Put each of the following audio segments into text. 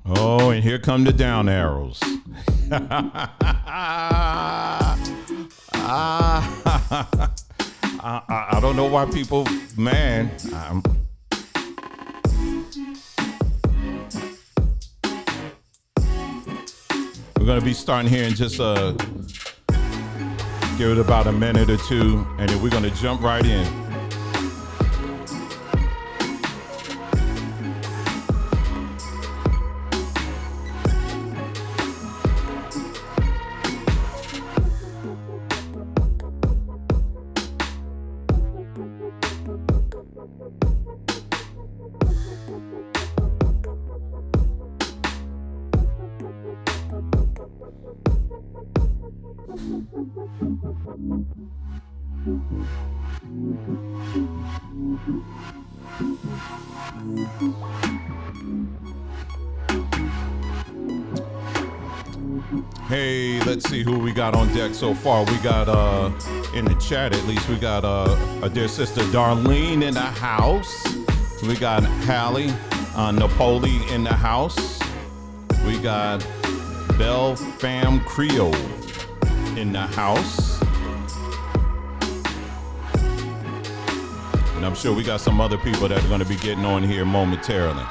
Oh, and here come the down arrows. I don't know why people, man. We're going to be starting here in just give it about a minute or two, and then we're going to jump right in. Hey, let's see who we got on deck so far. We got in the chat, at least we got a dear sister Darlene in the house. We got Hallie, Napoli in the house. We got Belle Fam Creole in the house. And I'm sure we got some other people that are going to be getting on here momentarily.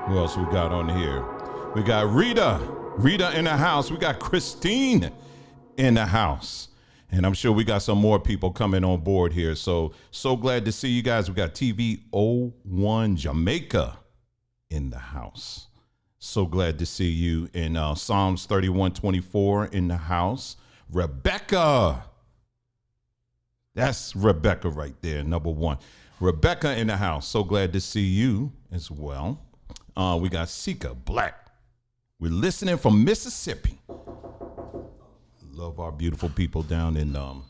Who else we got on here? We got Rita in the house. We got Christine in the house. And I'm sure we got some more people coming on board here. So glad to see you guys. We got TV01 Jamaica in the house. So glad to see you. In Psalms 31:24 in the house. Rebecca. That's Rebecca right there, number one. Rebecca in the house. So glad to see you as well. We got Sika Black. We're listening from Mississippi. Love our beautiful people down in oh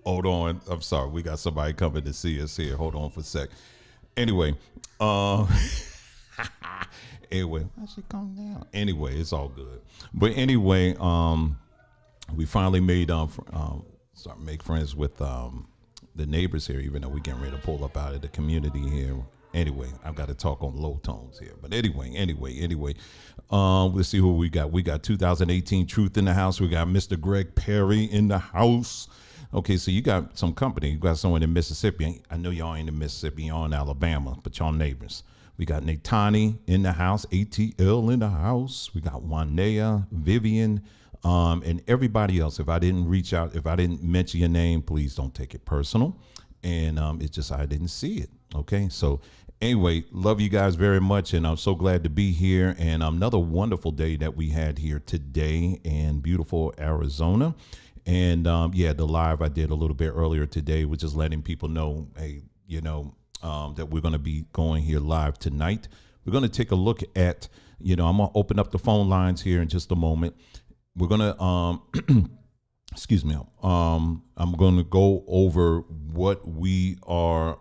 hold on, I'm sorry, we got somebody coming to see us here. Hold on for a sec. Anyway, anyway, why she come down? Anyway, it's all good. But anyway, we finally made start make friends with the neighbors here, even though we're getting ready to pull up out of the community here. Anyway, I've got to talk on low tones here. But anyway, let's see who we got. We got 2018 Truth in the house. We got Mr. Greg Perry in the house. Okay, so you got some company. You got someone in Mississippi. I know y'all ain't in Mississippi, y'all in Alabama, but y'all neighbors. We got Natani in the house, ATL in the house. We got Wanea, Vivian, and everybody else. If I didn't reach out, if I didn't mention your name, please don't take it personal. And it's just I didn't see it. Okay, so anyway, love you guys very much, and I'm so glad to be here. And another wonderful day that we had here today in beautiful Arizona. And yeah, the live I did a little bit earlier today was just letting people know, hey, you know, that we're going to be going here live tonight. We're going to take a look at, you know, I'm going to open up the phone lines here in just a moment. We're going to, excuse me, I'm going to go over what we are,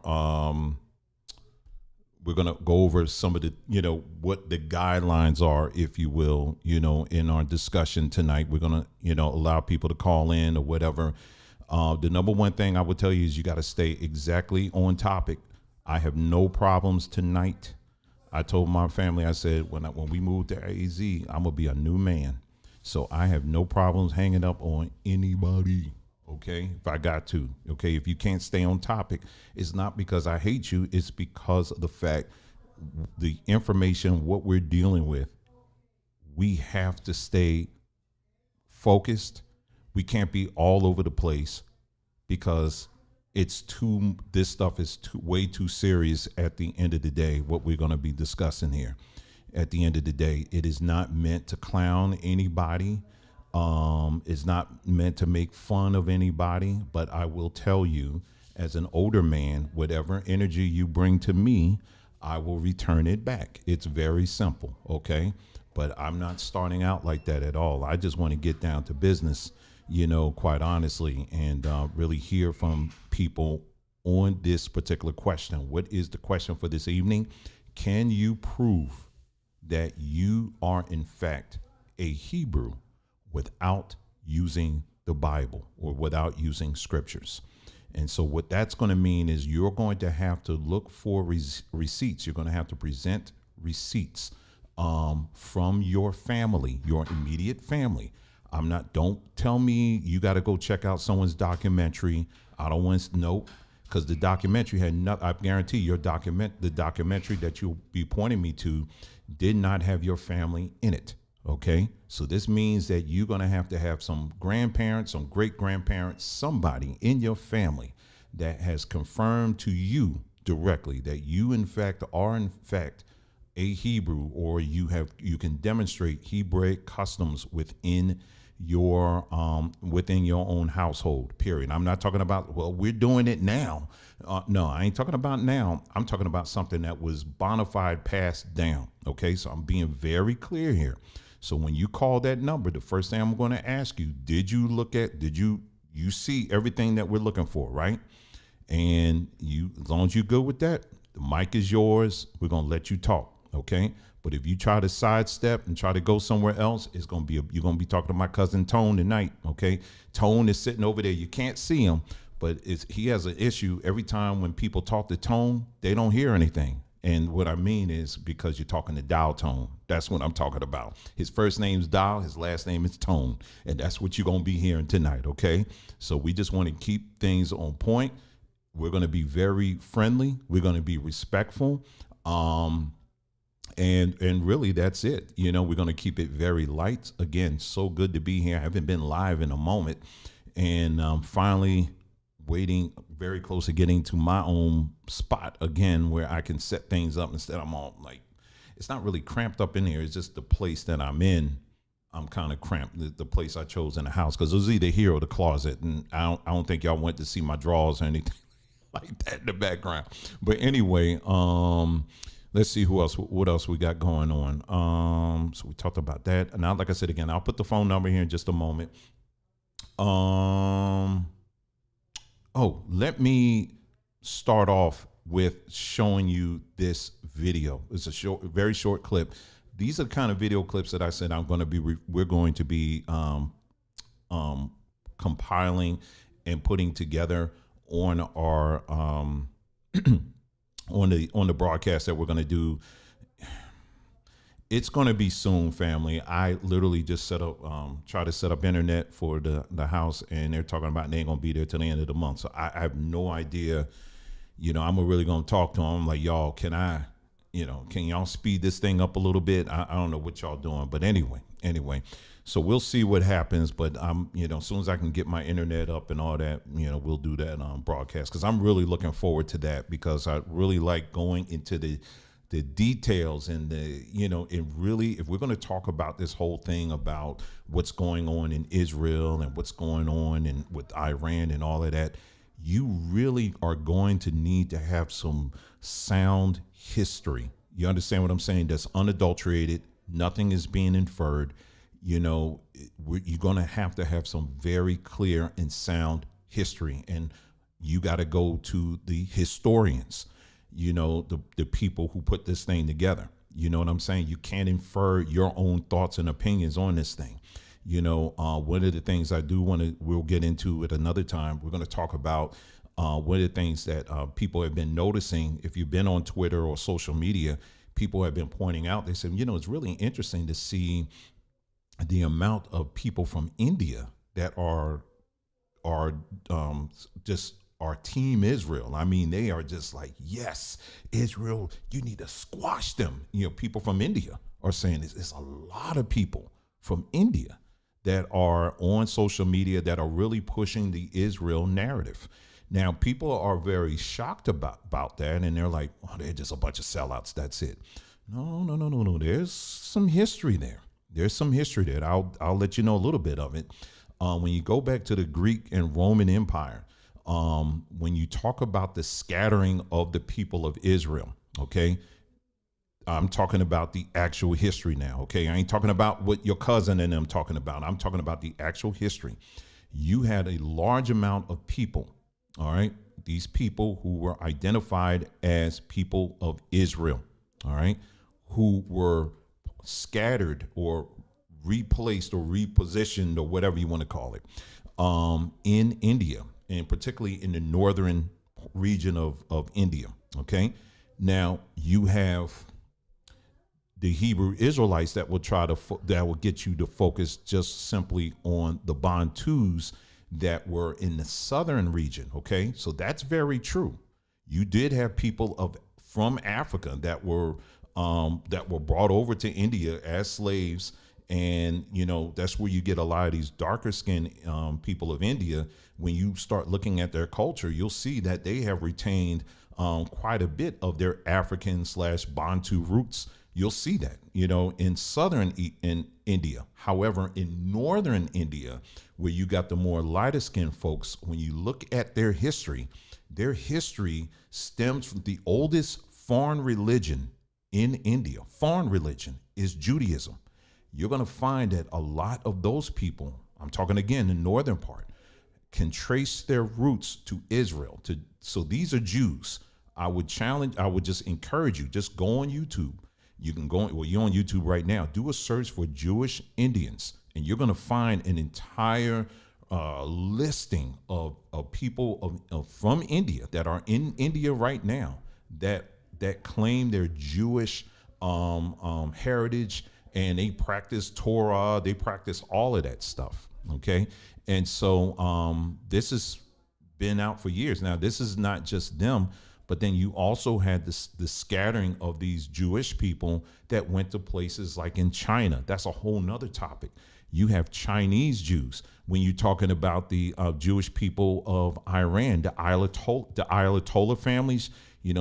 we're going to go over some of the, you know, what the guidelines are, if you will, you know, in our discussion tonight. We're going to, you know, allow people to call in or whatever. The number one thing I would tell you is you got to stay exactly on topic. I have no problems tonight. I told my family, I said, when we moved to AZ, I'm going to be a new man. So I have no problems hanging up on anybody. Okay, if I got to. Okay, if you can't stay on topic, it's not because I hate you. It's because of the fact, the information, what we're dealing with, we have to stay focused. We can't be all over the place because this stuff is way too serious at the end of the day, what we're going to be discussing here. At the end of the day, it is not meant to clown anybody. It's not meant to make fun of anybody, but I will tell you, as an older man, whatever energy you bring to me, I will return it back. It's very simple, okay? But I'm not starting out like that at all. I just want to get down to business, you know, quite honestly, and really hear from people on this particular question. What is the question for this evening? can you prove that you are in fact a Hebrew without using the Bible or without using scriptures? And so what that's going to mean is you're going to have to look for receipts. You're going to have to present receipts from your family, your immediate family. Don't tell me you got to go check out someone's documentary. I don't want to know, because the documentary had not, I guarantee the documentary that you'll be pointing me to did not have your family in it. Okay. So this means that you're going to have some grandparents, some great grandparents, somebody in your family that has confirmed to you directly that you in fact are in fact a Hebrew, or you can demonstrate Hebraic customs within your own household, period. I'm not talking about, well, we're doing it now. No, I ain't talking about now. I'm talking about something that was bona fide passed down. Okay. So I'm being very clear here. So when you call that number, the first thing I'm going to ask you, did you see everything that we're looking for, right? And as long as you're good with that, the mic is yours. We're going to let you talk. Okay. But if you try to sidestep and try to go somewhere else, you're going to be talking to my cousin Tone tonight. Okay. Tone is sitting over there. You can't see him, but he has an issue. Every time when people talk to Tone, they don't hear anything. And what I mean is because you're talking to Dial Tone. That's what I'm talking about. His first name's Dial. His last name is Tone. And that's what you're going to be hearing tonight. Okay. So we just want to keep things on point. We're going to be very friendly. We're going to be respectful. And really that's it. We're going to keep it very light. Again, so good to be here. I haven't been live in a moment, and finally waiting very close to getting to my own spot again, where I can set things up instead. I'm all like, it's not really cramped up in here. It's just the place that I'm in. I'm kind of cramped, the place I chose in the house, because it was either here or the closet. And I don't think y'all went to see my drawers or anything like that in the background. But anyway, let's see what else we got going on. So we talked about that. And now, like I said, again, I'll put the phone number here in just a moment. Let me start off with showing you this video. It's a very short clip. These are the kind of video clips that I said we're going to be compiling and putting together on our on the broadcast that we're going to do. It's going to be soon, family. I literally just try to set up internet for the house, and they're talking about they ain't going to be there till the end of the month. So I have no idea. I'm really going to talk to them. I'm like, y'all, can y'all speed this thing up a little bit? I don't know what y'all doing, but anyway. So we'll see what happens. But as soon as I can get my internet up and all that, we'll do that broadcast, because I'm really looking forward to that, because I really like going into the details and if we're going to talk about this whole thing about what's going on in Israel and what's going on with Iran and all of that, you really are going to need to have some sound history. You understand what I'm saying? That's unadulterated. Nothing is being inferred. You're going to have some very clear and sound history, and you got to go to the historians, the people who put this thing together. You know what I'm saying? You can't infer your own thoughts and opinions on this thing. One of the things we'll get into at another time. We're going to talk about one of the things that people have been noticing. If you've been on Twitter or social media, people have been pointing out, they said, it's really interesting to see the amount of people from India that are just our team Israel. I mean, they are just like, yes, Israel, you need to squash them. People from India are saying it's a lot of people from India that are on social media that are really pushing the Israel narrative. Now, people are very shocked about that, and they're like, oh, they're just a bunch of sellouts. That's it. No. There's some history there. I'll let you know a little bit of it. When you go back to the Greek and Roman Empire, when you talk about the scattering of the people of Israel, okay, I'm talking about the actual history now, okay? I ain't talking about what your cousin and them talking about. I'm talking about the actual history. You had a large amount of people, all right? These people who were identified as people of Israel, all right, who were scattered or replaced or repositioned or whatever you want to call it, in India, and particularly in the northern region of India. Okay. Now you have the Hebrew Israelites that will try to that will get you to focus just simply on the Bantus that were in the southern region. Okay, so that's very true. You did have people of from Africa that were brought over to India as slaves, and that's where you get a lot of these darker skinned people of India. When you start looking at their culture, you'll see that they have retained quite a bit of their African slash Bantu roots. You'll see that, in in India. However, in northern India, where you got the more lighter skinned folks, when you look at their history stems from the oldest foreign religion in India. Foreign religion is Judaism. You're going to find that a lot of those people, I'm talking again, the northern part, can trace their roots to Israel. So these are Jews. I would just encourage you, just go on YouTube. You can go, well, you're on YouTube right now. Do a search for Jewish Indians, and you're going to find an entire listing of people from India that are in India right now that claim their Jewish heritage, and they practice Torah. They practice all of that stuff. Okay, and so this has been out for years. Now, this is not just them. But then you also had the scattering of these Jewish people that went to places like in China. That's a whole nother topic. You have Chinese Jews. When you're talking about the Jewish people of Iran, the Ayatollah families,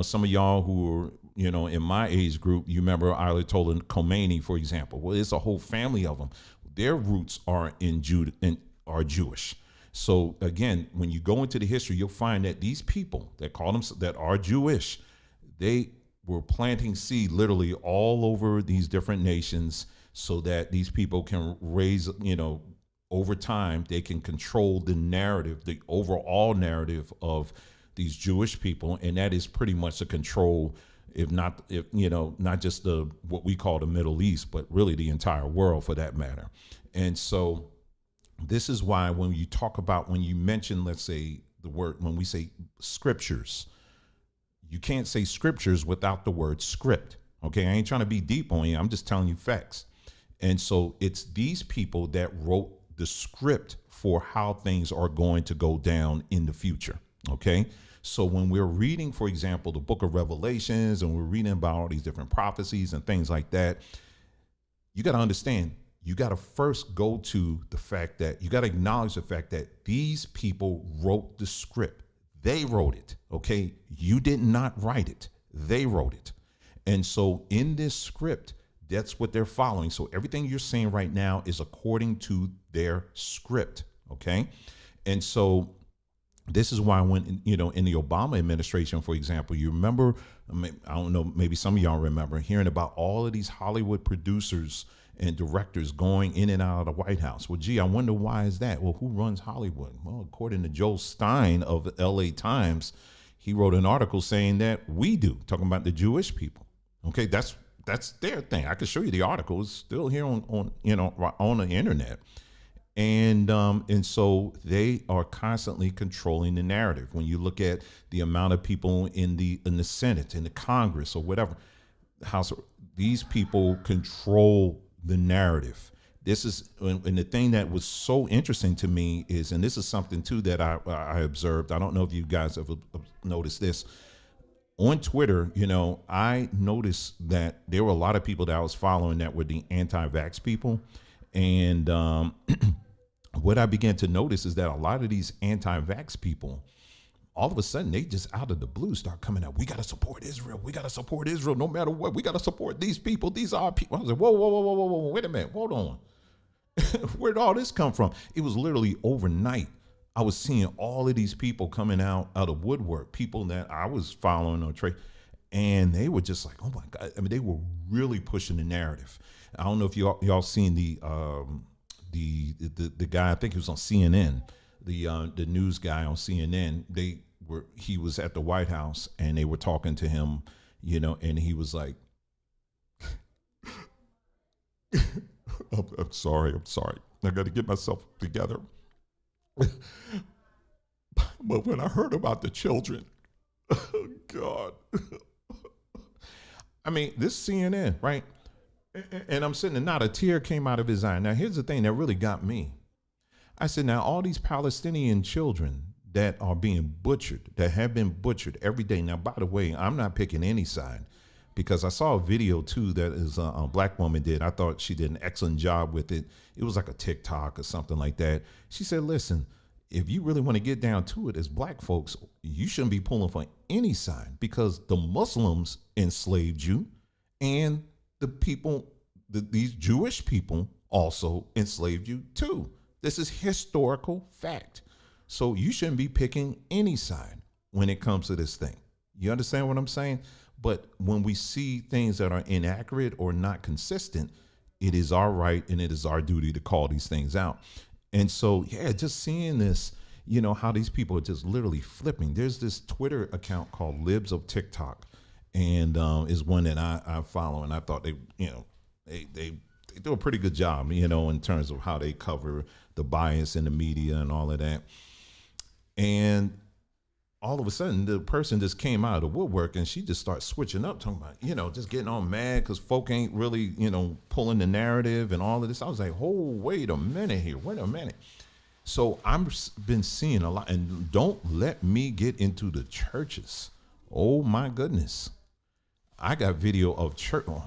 some of y'all who are, in my age group, you remember Ayatollah Khomeini, for example. Well, it's a whole family of them. Their roots are are Jewish. So again, when you go into the history, you'll find that these people that call them that are Jewish, they were planting seed literally all over these different nations, so that these people can raise, over time, they can control the narrative, the overall narrative of these Jewish people, and that is pretty much a control, not just what we call the Middle East, but really the entire world for that matter. And so this is why when you mention, let's say when we say scriptures, you can't say scriptures without the word script. Okay. I ain't trying to be deep on you. I'm just telling you facts. And so it's these people that wrote the script for how things are going to go down in the future. Okay. So when we're reading, for example, the book of Revelations, and we're reading about all these different prophecies and things like that, you got to understand, you got to first go to the fact that you got to acknowledge the fact that these people wrote the script. They wrote it. Okay. You did not write it. They wrote it. And so in this script, that's what they're following. So everything you're saying right now is according to their script. Okay. And so this is why when, in the Obama administration, for example, you remember, I don't know, maybe some of y'all remember hearing about all of these Hollywood producers and directors going in and out of the White House. Well, gee, I wonder why is that? Well, who runs Hollywood? Well, according to Joel Stein of the LA Times, he wrote an article saying that we do, talking about the Jewish people. Okay, that's their thing. I could show you the article. It's still here on the internet. And so they are constantly controlling the narrative. When you look at the amount of people in the Senate, in the Congress, or whatever house, these people control the narrative. This is, and the thing that was so interesting to me is, and this is something too that I observed. I don't know if you guys have noticed this on Twitter. I noticed that there were a lot of people that I was following that were the anti-vax people. And what I began to notice is that a lot of these anti-vax people, all of a sudden, they just out of the blue start coming out. We got to support Israel. We got to support Israel no matter what. We got to support these people. These are our people. I was like, whoa, wait a minute. Hold on. Where did all this come from? It was literally overnight. I was seeing all of these people coming out of woodwork, people that I was following on trade, and they were just like, oh my God. I mean, they were really pushing the narrative. I don't know if y'all seen the guy, I think he was on CNN, the news guy on CNN. He was at the White House and they were talking to him, and he was like, I'm sorry. I'm sorry. I got to get myself together. But when I heard about the children, oh God. I mean, this CNN, right? And I'm sitting there, not a tear came out of his eye. Now, here's the thing that really got me. I said, now, all these Palestinian children that are being butchered, that have been butchered every day. Now, by the way, I'm not picking any side because I saw a video too that is a black woman did. I thought she did an excellent job with it. It was like a TikTok or something like that. She said, listen, if you really want to get down to it as black folks, you shouldn't be pulling for any side because the Muslims enslaved you and the people, these Jewish people also enslaved you too. This is historical fact. So you shouldn't be picking any side when it comes to this thing. You understand what I'm saying? But when we see things that are inaccurate or not consistent, it is our right and it is our duty to call these things out. And so, yeah, just seeing this, you know, how these people are just literally flipping. There's this Twitter account called Libs of TikTok, and is one that I follow, and I thought they, you know, they do a pretty good job, you know, in terms of how they cover the bias in the media and all of that. And all of a sudden, the person just came out of the woodwork and she just starts switching up, talking about, you know, just getting all mad because folk ain't really, you know, pulling the narrative and all of this. I was like, oh, wait a minute here. Wait a minute. So I've been seeing a lot, and don't let me get into the churches. Oh, my goodness. I got video of church. Oh,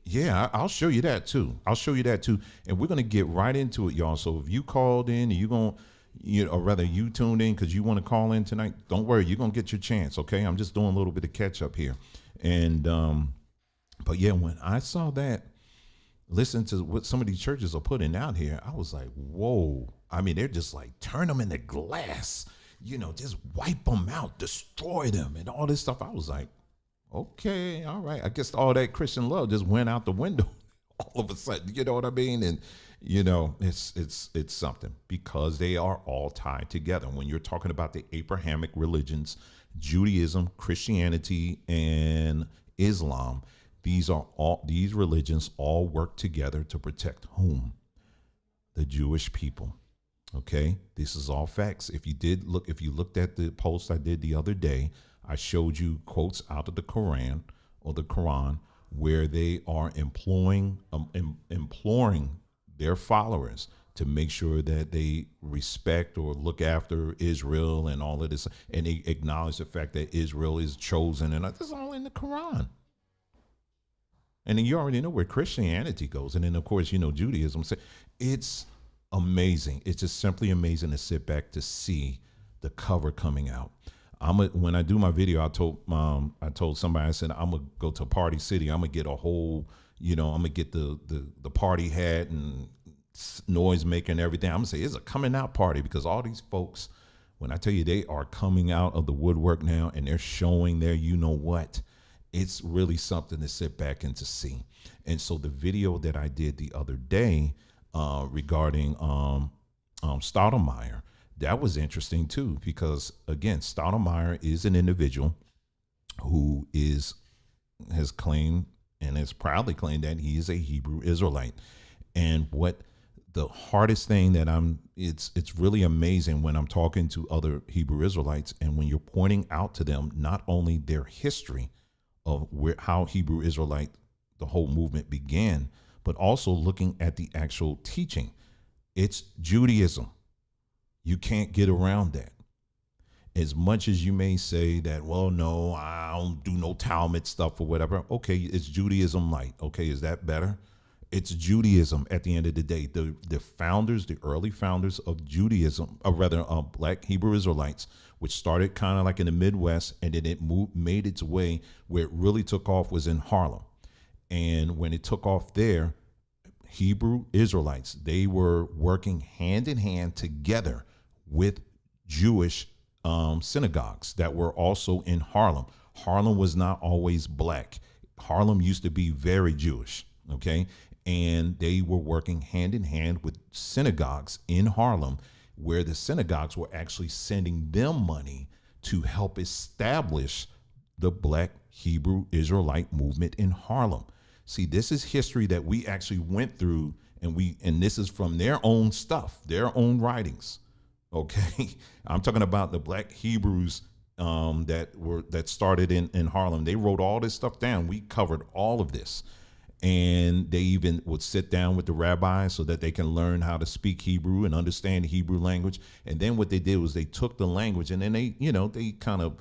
yeah, I'll show you that too. I'll show you that too. And we're going to get right into it, y'all. So if you called in and you're going to, you know, or rather you tuned in because you want to call in tonight, don't worry, you're gonna get your chance. Okay, I'm just doing a little bit of catch up here. And but yeah, when I saw that, listen to what some of these churches are putting out here, I was like, whoa. I mean, they're just like, turn them into glass, you know, just wipe them out, destroy them and all this stuff. I was like, okay, all right, I guess all that Christian love just went out the window all of a sudden, you know what I mean? And you know, it's something because they are all tied together. When you're talking about the Abrahamic religions, Judaism, Christianity, and Islam, these religions all work together to protect whom? The Jewish people. Okay, this is all facts. If you looked at the post I did the other day, I showed you quotes out of the Quran or the Quran where they are imploring their followers to make sure that they respect or look after Israel and all of this, and they acknowledge the fact that Israel is chosen, and this is all in the Quran. And then you already know where Christianity goes, and then of course, you know, Judaism. So it's amazing. It's just simply amazing to sit back to see the cover coming out. When I do my video, I told somebody, I said, I'm gonna go to Party City. I'm gonna get a whole, you know, I'm gonna get the party hat and noise maker and everything. I'm gonna say it's a coming out party because all these folks, when I tell you they are coming out of the woodwork now and they're showing their, you know what, it's really something to sit back and to see. And so the video that I did the other day regarding Stoudemire, that was interesting too, because again, Stoudemire is an individual who has claimed and has proudly claimed that he is a Hebrew Israelite. And what the hardest thing that it's really amazing when I'm talking to other Hebrew Israelites and when you're pointing out to them not only their history of how Hebrew Israelite, the whole movement began, but also looking at the actual teaching. It's Judaism. You can't get around that. As much as you may say that, well, no, I don't do no Talmud stuff or whatever. Okay, it's Judaism light. Okay, is that better? It's Judaism at the end of the day. The founders, the early founders of Judaism, or rather Black Hebrew Israelites, which started kind of like in the Midwest, and then it made its way where it really took off was in Harlem. And when it took off there, Hebrew Israelites, they were working hand in hand together with Jewish synagogues that were also in Harlem. Harlem was not always black. Harlem used to be very Jewish, okay? And they were working hand in hand with synagogues in Harlem, where the synagogues were actually sending them money to help establish the Black Hebrew Israelite movement in Harlem. See, this is history that we actually went through, and this is from their own stuff, their own writings. Okay, I'm talking about the Black Hebrews that started in Harlem. They wrote all this stuff down. We covered all of this, and they even would sit down with the rabbis so that they can learn how to speak Hebrew and understand the Hebrew language. And then what they did was they took the language and then they kind of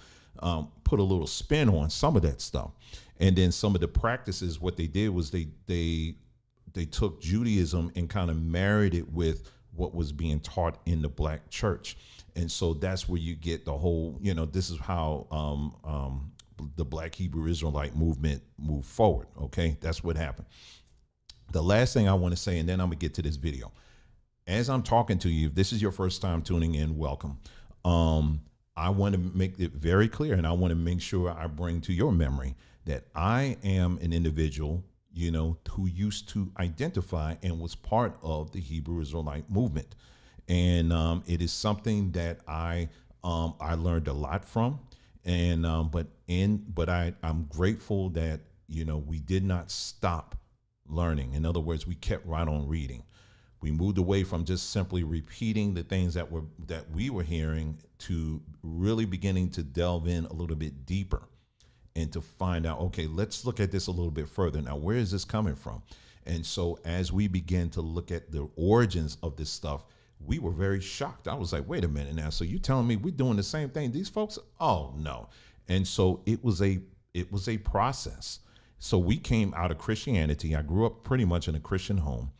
put a little spin on some of that stuff. And then some of the practices, what they did was they took Judaism and kind of married it with what was being taught in the Black church. And so that's where you get the whole, this is how the Black Hebrew Israelite movement moved forward. Okay, that's what happened. The last thing I want to say, and then I'm gonna get to this video. As I'm talking to you, if this is your first time tuning in, welcome. I want to make it very clear, and I want to make sure I bring to your memory that I am an individual, who used to identify and was part of the Hebrew Israelite movement. And it is something that I learned a lot from. And but I'm grateful that we did not stop learning. In other words, we kept right on reading. We moved away from just simply repeating the things that we were hearing to really beginning to delve in a little bit deeper and to find out, okay, let's look at this a little bit further. Now, where is this coming from? And so as we began to look at the origins of this stuff, we were very shocked. I was like, wait a minute now. So you telling me we're doing the same thing these folks? Oh, no. And so it was a process. So we came out of Christianity. I grew up pretty much in a Christian home,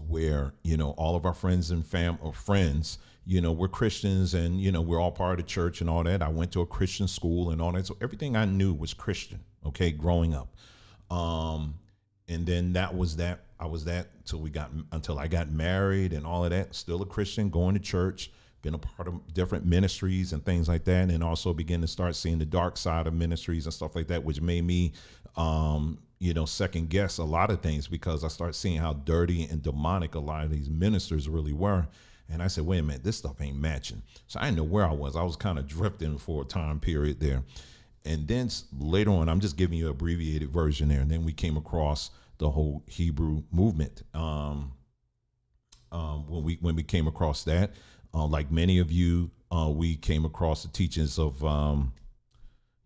where, all of our friends and friends, we're Christians, and, we're all part of the church and all that. I went to a Christian school and all that. So everything I knew was Christian, okay, growing up. And then I was that until I got married and all of that, still a Christian, going to church, been a part of different ministries and things like that. And also began to start seeing the dark side of ministries and stuff like that, which made me, second guess a lot of things, because I started seeing how dirty and demonic a lot of these ministers really were. And I said, wait a minute, this stuff ain't matching. So I didn't know where I was. I was kind of drifting for a time period there. And then later on, I'm just giving you an abbreviated version there. And then we came across the whole Hebrew movement. When we came across that, like many of you, we came across the teachings of,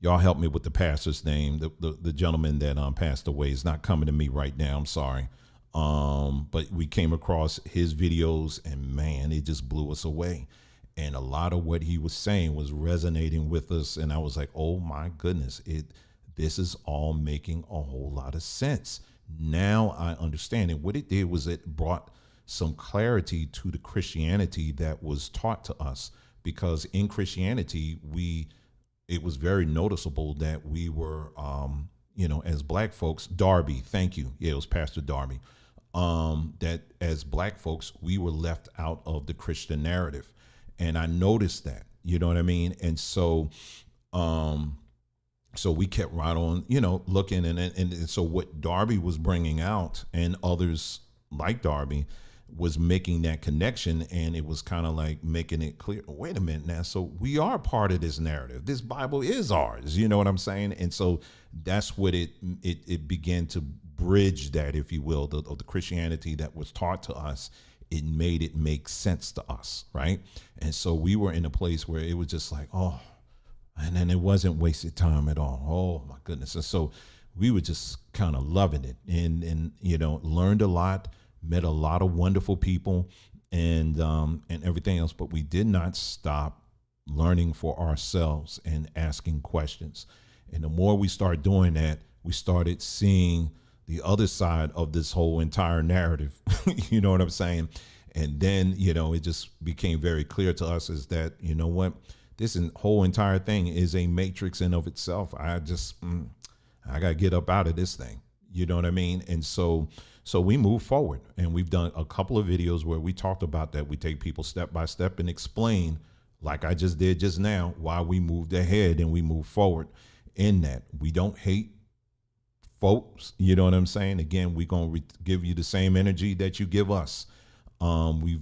y'all help me with the pastor's name, the gentleman that passed away. Is not coming to me right now. I'm sorry. But we came across his videos, and man, it just blew us away. And a lot of what he was saying was resonating with us. And I was like, oh my goodness, this is all making a whole lot of sense. Now I understand it. What it did was it brought some clarity to the Christianity that was taught to us, because in Christianity, it was very noticeable that we were, as Black folks, Darby, thank you. Yeah, it was Pastor Darby. That as Black folks, we were left out of the Christian narrative. And I noticed that, you know what I mean? And so we kept right on, looking. And so what Darby was bringing out, and others like Darby, was making that connection. And it was kind of like making it clear, wait a minute now. So we are part of this narrative. This Bible is ours. You know what I'm saying? And so that's what it began to bridge that, if you will, of the Christianity that was taught to us. It made it make sense to us, right? And so we were in a place where it was just like, oh, and then it wasn't wasted time at all. Oh my goodness. And so we were just kind of loving it, and learned a lot, met a lot of wonderful people, and everything else. But we did not stop learning for ourselves and asking questions. And the more we started doing that, we started seeing the other side of this whole entire narrative. You know what I'm saying? And then, it just became very clear to us is that, this whole entire thing is a matrix in of itself. I got to get up out of this thing. You know what I mean? And so we move forward, and we've done a couple of videos where we talked about that. We take people step by step and explain, like I just did just now, why we moved ahead and we moved forward in that. We don't hate folks, you know what I'm saying? Again, we're going to give you the same energy that you give us. We've,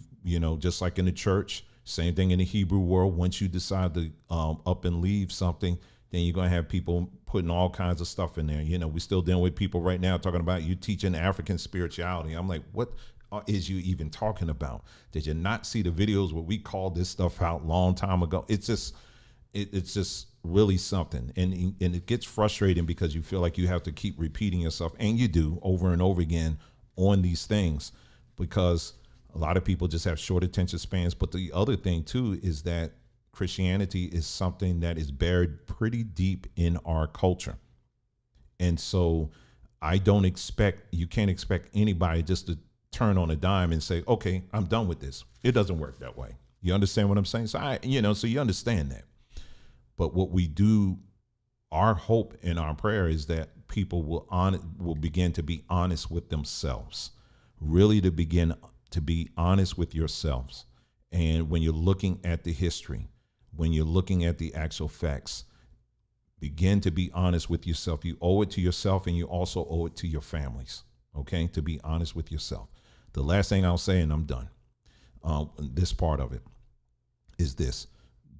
just like in the church, same thing in the Hebrew world. Once you decide to up and leave something, then you're going to have people putting all kinds of stuff in there. We're still dealing with people right now talking about you teaching African spirituality. I'm like, what is you even talking about? Did you not see the videos where we called this stuff out long time ago? It's just really something. And it gets frustrating because you feel like you have to keep repeating yourself, and you do, over and over again on these things, because a lot of people just have short attention spans. But the other thing too is that Christianity is something that is buried pretty deep in our culture. And so you can't expect anybody just to turn on a dime and say, okay, I'm done with this. It doesn't work that way. You understand what I'm saying? So so you understand that. But what we do, our hope and our prayer is that people will begin to be honest with themselves, really to begin to be honest with yourselves. And when you're looking at the history, when you're looking at the actual facts, begin to be honest with yourself. You owe it to yourself, and you also owe it to your families, okay, to be honest with yourself. The last thing I'll say, and I'm done, this part of it is this.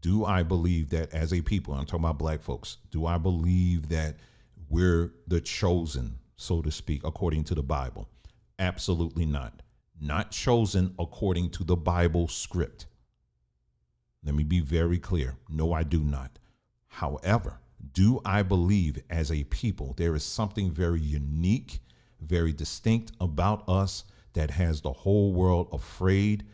Do I believe that as a people, I'm talking about black folks, do I believe that we're the chosen, so to speak, according to the Bible? Absolutely not. Not chosen according to the Bible script. Let me be very clear. No, I do not. However, do I believe as a people there is something very unique, very distinct about us that has the whole world afraid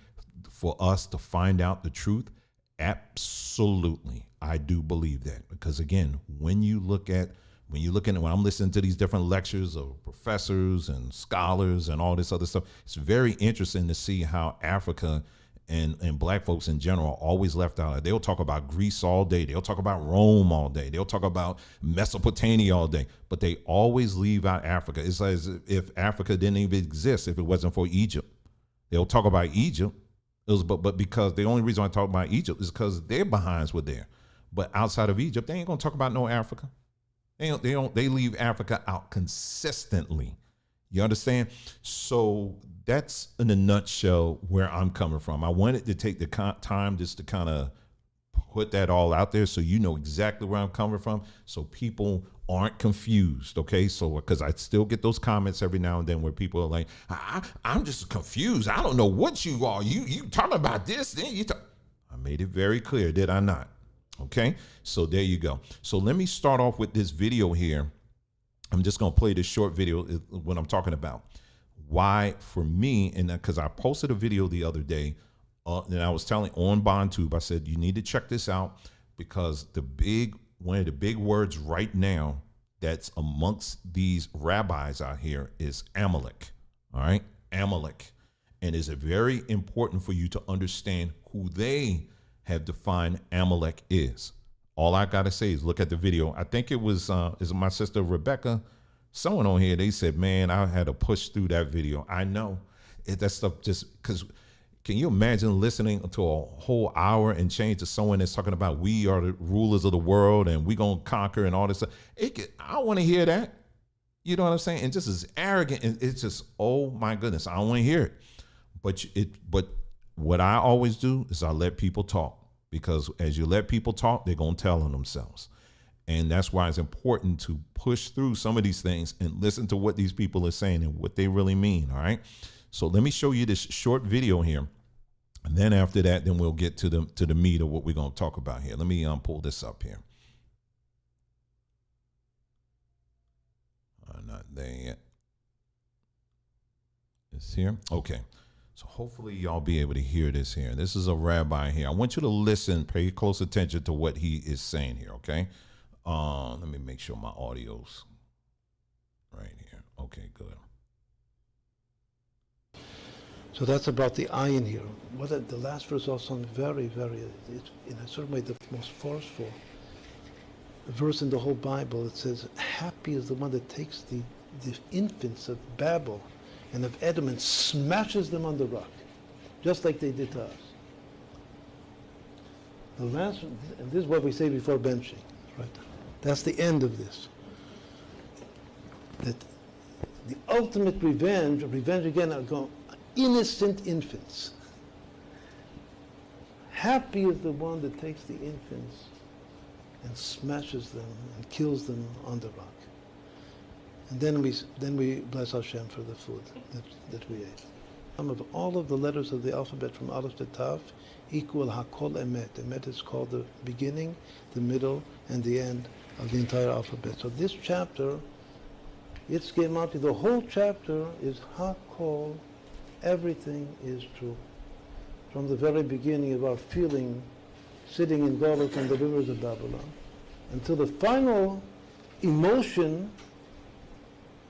for us to find out the truth? Absolutely. I do believe that, because again, when I'm listening to these different lectures of professors and scholars and all this other stuff, it's very interesting to see how Africa and black folks in general are always left out. They'll talk about Greece all day. They'll talk about Rome all day. They'll talk about Mesopotamia all day, but they always leave out Africa. It's as if Africa didn't even exist if it wasn't for Egypt. They'll talk about Egypt. But because the only reason I talk about Egypt is because their behinds were there. But outside of Egypt, they ain't gonna talk about no Africa. They leave Africa out consistently. You understand? So that's in a nutshell where I'm coming from. I wanted to take the time just to kind of put that all out there so you know exactly where I'm coming from, so people aren't confused. Okay, so because I still get those comments every now and then where people are like, I'm just confused. I don't know what you are. You talking about this? Then I made it very clear, did I not? Okay, so there you go. So let me start off with this video here. I'm just gonna play this short video when I'm talking about why, for me, and because I posted a video the other day, and I was telling on BondTube, I said you need to check this out, because one of the big words right now that's amongst these rabbis out here is Amalek. All right, Amalek, and it's very important for you to understand who they have defined Amalek is. All I gotta say is look at the video. I think it was is my sister Rebecca, someone on here. They said, "Man, I had to push through that video." I know that stuff just because. Can you imagine listening to a whole hour and change to someone that's talking about we are the rulers of the world and we gonna conquer and all this stuff? I don't want to hear that. You know what I'm saying? And just as arrogant, and it's just, oh my goodness, I don't want to hear it. But what I always do is I let people talk, because as you let people talk, they're gonna tell on themselves. And that's why it's important to push through some of these things and listen to what these people are saying and what they really mean. All right. So let me show you this short video here. And then after that, then we'll get to the meat of what we're going to talk about here. Let me pull this up here. Not there yet. It's here. Okay. So hopefully y'all be able to hear this here. This is a rabbi here. I want you to listen, pay close attention to what he is saying here. Okay. Let me make sure my audio's right here. Okay, good. So that's about the ayin here. The last verse also very, very, in a certain way, the most forceful verse in the whole Bible. It says, happy is the one that takes the infants of Babel and of Edom and smashes them on the rock, just like they did to us. The last, and this is what we say before benching, right? That's the end of this. That the ultimate revenge again, are going, innocent infants. Happy is the one that takes the infants and smashes them and kills them on the rock. And then we bless Hashem for the food that we ate. Some of all of the letters of the alphabet from Aleph to Tav equal Hakol Emet. Emet is called the beginning, the middle, and the end of the entire alphabet. So this chapter, Yitzchak Mati, the whole chapter is Hakol. Everything is true. From the very beginning of our feeling, sitting in Golgotha on the rivers of Babylon, until the final emotion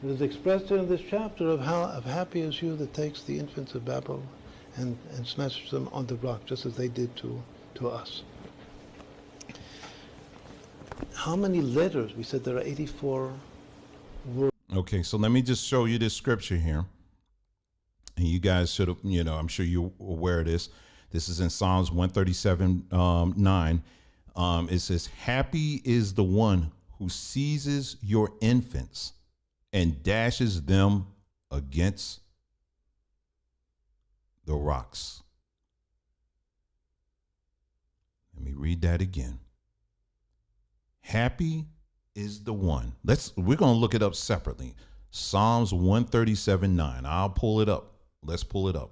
that is expressed in this chapter of happy is you that takes the infants of Babel and smashes them on the rock, just as they did to us. How many letters? We said there are 84 words. Okay, so let me just show you this scripture here. And you guys should have, I'm sure you're aware of this. This is in Psalms 137, 9. It says, happy is the one who seizes your infants and dashes them against the rocks. Let me read that again. Happy is the one. We're going to look it up separately. Psalms 137, 9. I'll pull it up. Let's pull it up.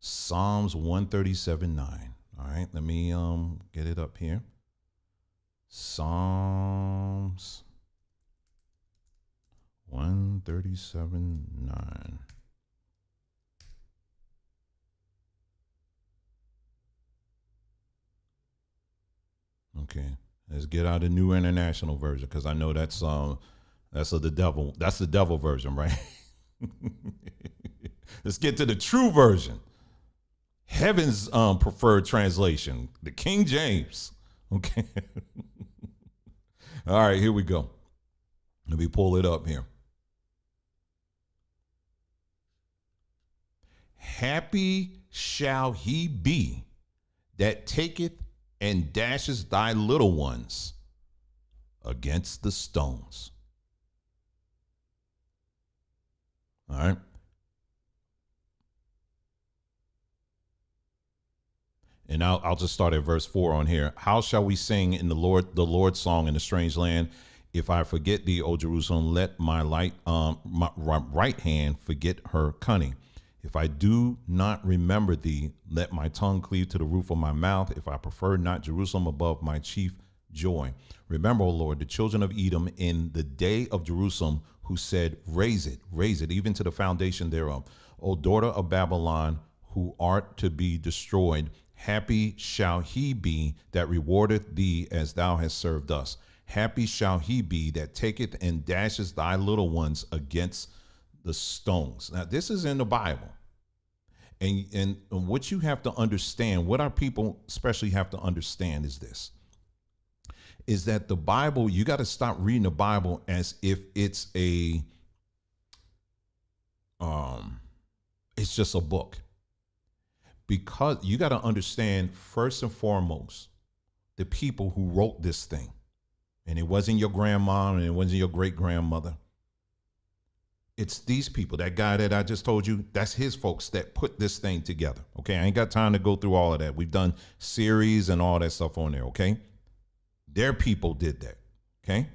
Psalms 137, 9. All right, let me get it up here. Psalms 137, 9. Okay, let's get out the New International Version, because I know that's the devil. That's the devil version, right? Let's get to the true version. Heaven's preferred translation, the King James. Okay. All right, here we go. Let me pull it up here. Happy shall he be that taketh and dashes thy little ones against the stones. All right. And I'll just start at verse 4 on here. How shall we sing in the Lord's song in a strange land? If I forget thee, O Jerusalem, let my my right hand forget her cunning. If I do not remember thee, let my tongue cleave to the roof of my mouth. If I prefer not Jerusalem above my chief joy. Remember, O Lord, the children of Edom in the day of Jerusalem, who said, raise it, even to the foundation thereof. O daughter of Babylon, who art to be destroyed, happy shall he be that rewardeth thee as thou hast served us. Happy shall he be that taketh and dashes thy little ones against the stones. Now, this is in the Bible. And what you have to understand, what our people especially have to understand is this, is that the Bible, you got to stop reading the Bible as if it's it's just a book. Because you got to understand, first and foremost, the people who wrote this thing. And it wasn't your grandma and it wasn't your great grandmother. It's these people. That guy that I just told you, that's his folks that put this thing together. Okay, I ain't got time to go through all of that. We've done series and all that stuff on there. Okay, their people did that. Okay,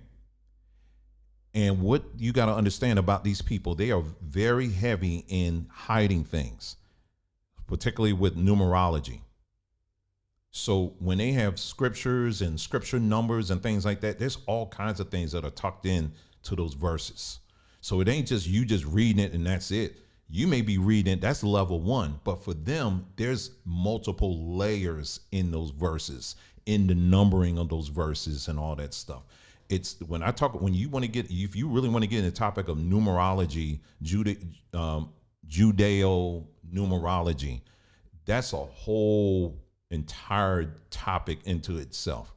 and what you got to understand about these people, they are very heavy in hiding things, particularly with numerology. So when they have scriptures and scripture numbers and things like that, there's all kinds of things that are tucked in to those verses. So it ain't just you just reading it and that's it. You may be reading it, that's level one, but for them, there's multiple layers in those verses, in the numbering of those verses and all that stuff. It's when you want to get, if you really want to get in the topic of numerology, Judeo numerology, that's a whole entire topic into itself.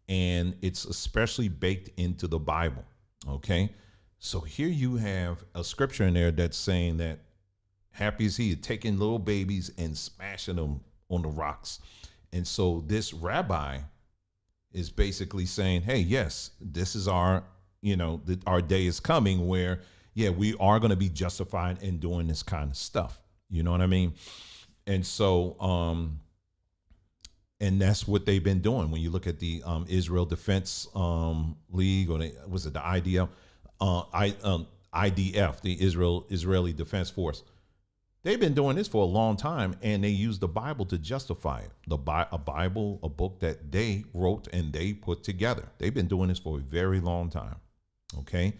And it's especially baked into the Bible. Okay. So here you have a scripture in there that's saying that happy is he taking little babies and smashing them on the rocks. And so this rabbi is basically saying, hey, yes, this is our day is coming where, yeah, we are going to be justified in doing this kind of stuff. You know what I mean? And so, And that's what they've been doing. When you look at the Israel Defense League, or was it the IDF, IDF, the Israeli Defense Force, they've been doing this for a long time, and they use the Bible to justify it. A Bible, a book that they wrote and they put together. They've been doing this for a very long time. Okay.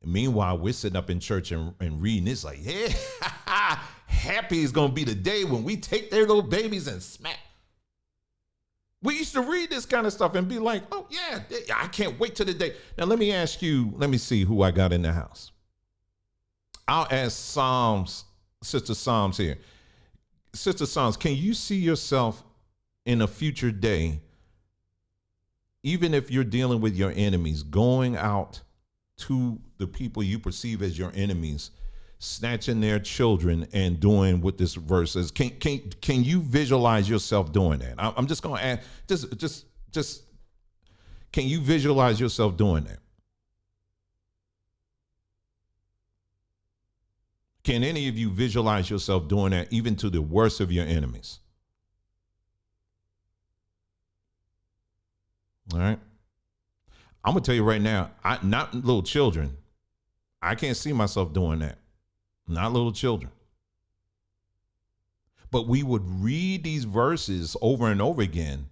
Meanwhile, we're sitting up in church and reading this like, yeah, happy is going to be the day when we take their little babies and smack. We used to read this kind of stuff and be like, oh, yeah, I can't wait till the day. Now, let me ask you, let me see who I got in the house. I'll ask Sister Psalms here. Sister Psalms, can you see yourself in a future day, even if you're dealing with your enemies, going out to the people you perceive as your enemies, snatching their children and doing what this verse says? Can you visualize yourself doing that? I'm just going to ask, just can you visualize yourself doing that? Can any of you visualize yourself doing that, even to the worst of your enemies? All right. I'm going to tell you right now, not little children. I can't see myself doing that. Not little children. But we would read these verses over and over again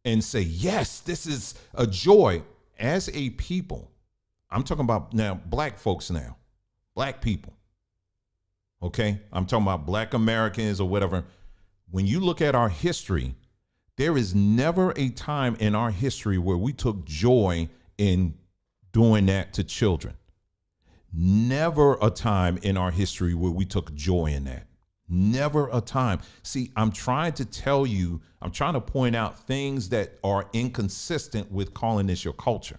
and say, yes, this is a joy as a people. I'm talking about now black folks now, black people. Okay. I'm talking about black Americans or whatever. When you look at our history, there is never a time in our history where we took joy in doing that to children. Never a time in our history where we took joy in that. Never a time. See, I'm trying to tell you, I'm trying to point out things that are inconsistent with calling this your culture.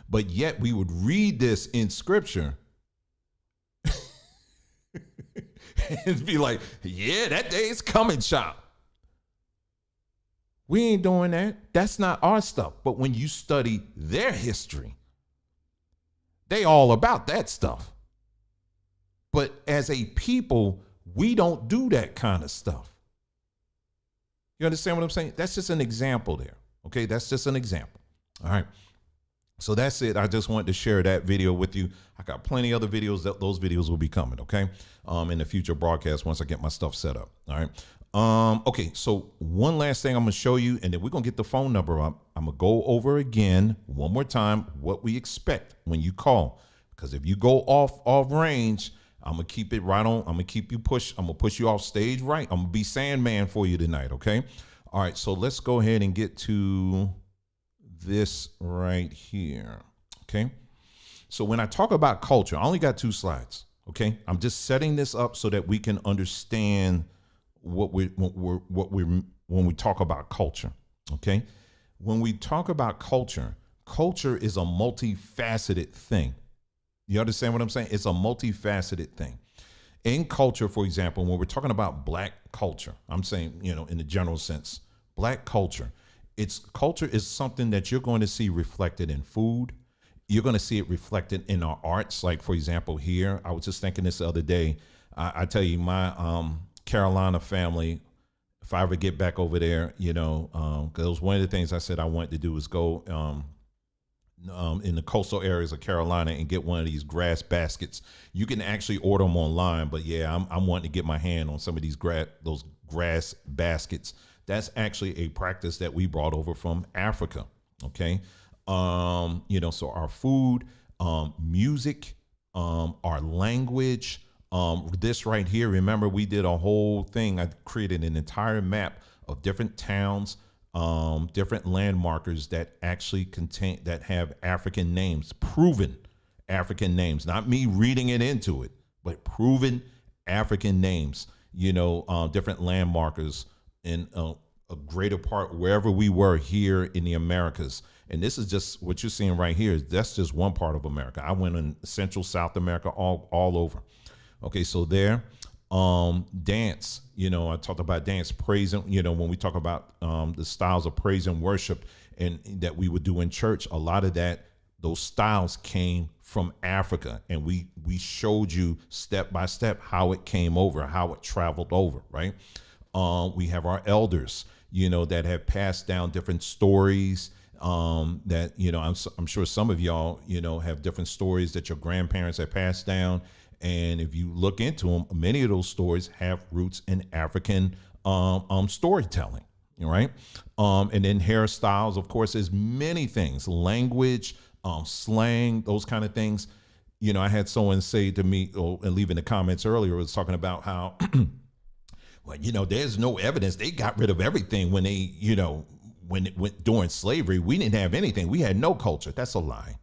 But yet we would read this in scripture and be like, yeah, that day is coming, child. We ain't doing that. That's not our stuff. But when you study their history, they all about that stuff. But as a people, we don't do that kind of stuff. You understand what I'm saying? That's just an example there. Okay, that's just an example. All right. So that's it. I just wanted to share that video with you. I got plenty of other videos. Those videos will be coming, okay, in the future broadcast once I get my stuff set up. All right. Okay, so one last thing I'm going to show you, and then we're going to get the phone number up. I'm going to go over again one more time what we expect when you call. Because if you go off range, I'm going to keep it right on. I'm going to keep you push. I'm going to push you off stage right. I'm going to be Sandman for you tonight, okay? All right, so let's go ahead and get to this right here, okay? So when I talk about culture, I only got 2 slides, okay? I'm just setting this up so that we can understand when we talk about culture, okay? When we talk about culture, culture is a multifaceted thing. You understand what I'm saying? It's a multifaceted thing. In culture, for example, when we're talking about black culture, I'm saying, in the general sense, black culture, culture is something that you're going to see reflected in food. You're going to see it reflected in our arts. Like, for example, here, I was just thinking this the other day. I tell you, my Carolina family, if I ever get back over there, because one of the things I said I wanted to do is go in the coastal areas of Carolina and get one of these grass baskets. You can actually order them online, but yeah, I'm wanting to get my hand on some of these those grass baskets. That's actually a practice that we brought over from Africa. Okay. So our food, music, our language, this right here, remember we did a whole thing. I created an entire map of different towns, different landmarkers that actually that have African names, proven African names, not me reading it into it, but proven African names, different landmarkers in a greater part wherever we were here in the Americas. And this is just what you're seeing right here. That's just one part of America. I went in Central, South America, all over. Okay, so there, dance, I talked about dance, praising, when we talk about the styles of praise and worship and that we would do in church, a lot of those styles came from Africa. And we showed you step by step how it came over, how it traveled over, right? We have our elders, that have passed down different stories. That I'm sure some of y'all have different stories that your grandparents have passed down, and if you look into them, many of those stories have roots in African storytelling. Right. And then hairstyles, of course, there's many things, language, slang, those kind of things. I had someone say to me, and leave in the comments earlier, was talking about how, well, there's no evidence. They got rid of everything when they, when it went during slavery. We didn't have anything. We had no culture. That's a lie.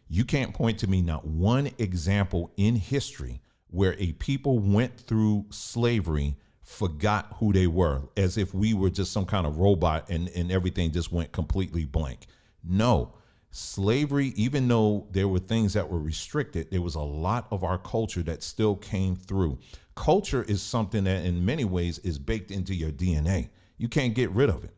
You can't point to me not one example in history where a people went through slavery, forgot who they were, as if we were just some kind of robot and everything just went completely blank. No, slavery, even though there were things that were restricted, there was a lot of our culture that still came through. Culture is something that in many ways is baked into your DNA. You can't get rid of it.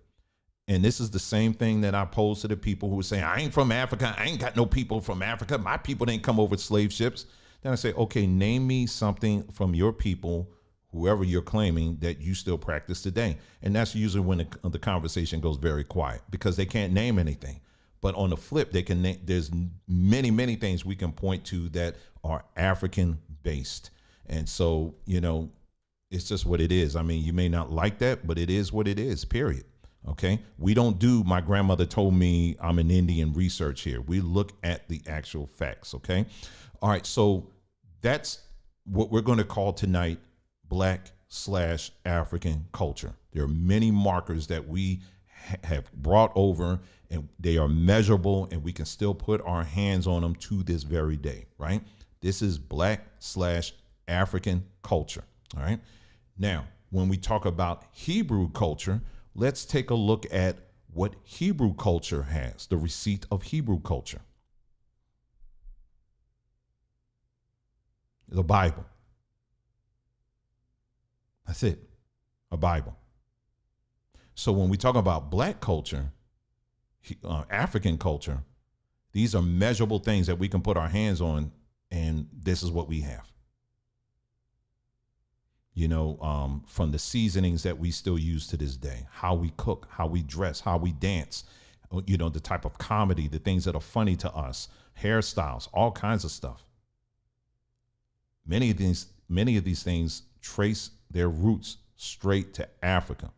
And this is the same thing that I pose to the people who say, I ain't from Africa. I ain't got no people from Africa. My people didn't come over slave ships. Then I say, okay, name me something from your people, whoever you're claiming, that you still practice today. And that's usually when the conversation goes very quiet, because they can't name anything. But on the flip, they can name, there's many, many things we can point to that are African based. And so, it's just what it is. I mean, you may not like that, but it is what it is, period. Okay. We don't do, my grandmother told me I'm an Indian research here. We look at the actual facts. Okay. All right. So that's what we're going to call tonight Black/African culture. There are many markers that we have brought over, and they are measurable, and we can still put our hands on them to this very day, right? This is Black/African culture. All right. Now, when we talk about Hebrew culture, let's take a look at what Hebrew culture has, the receipt of Hebrew culture. The Bible. That's it. A Bible. So when we talk about Black culture, African culture, these are measurable things that we can put our hands on, and this is what we have. From the seasonings that we still use to this day, how we cook, how we dress, how we dance, the type of comedy, the things that are funny to us, hairstyles, all kinds of stuff. Many of these things trace their roots straight to Africa.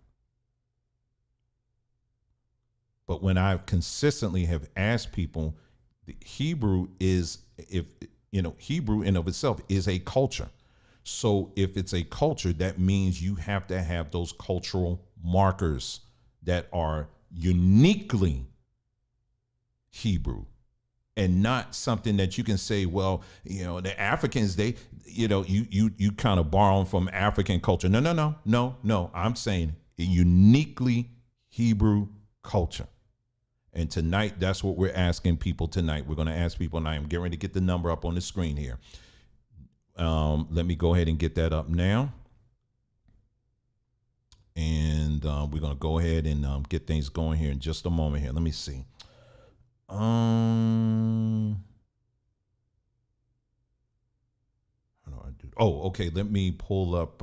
But when I consistently have asked people, Hebrew is, Hebrew in of itself is a culture. So if it's a culture, that means you have to have those cultural markers that are uniquely Hebrew, and not something that you can say, well, the Africans, they, you kind of borrow from African culture. No. I'm saying a uniquely Hebrew culture. And tonight, that's what we're asking people tonight. We're going to ask people, and I'm getting ready to get the number up on the screen here. Let me go ahead and get that up now. And we're going to go ahead and get things going here in just a moment here. Let me see. How do I do? Oh, okay. Let me pull up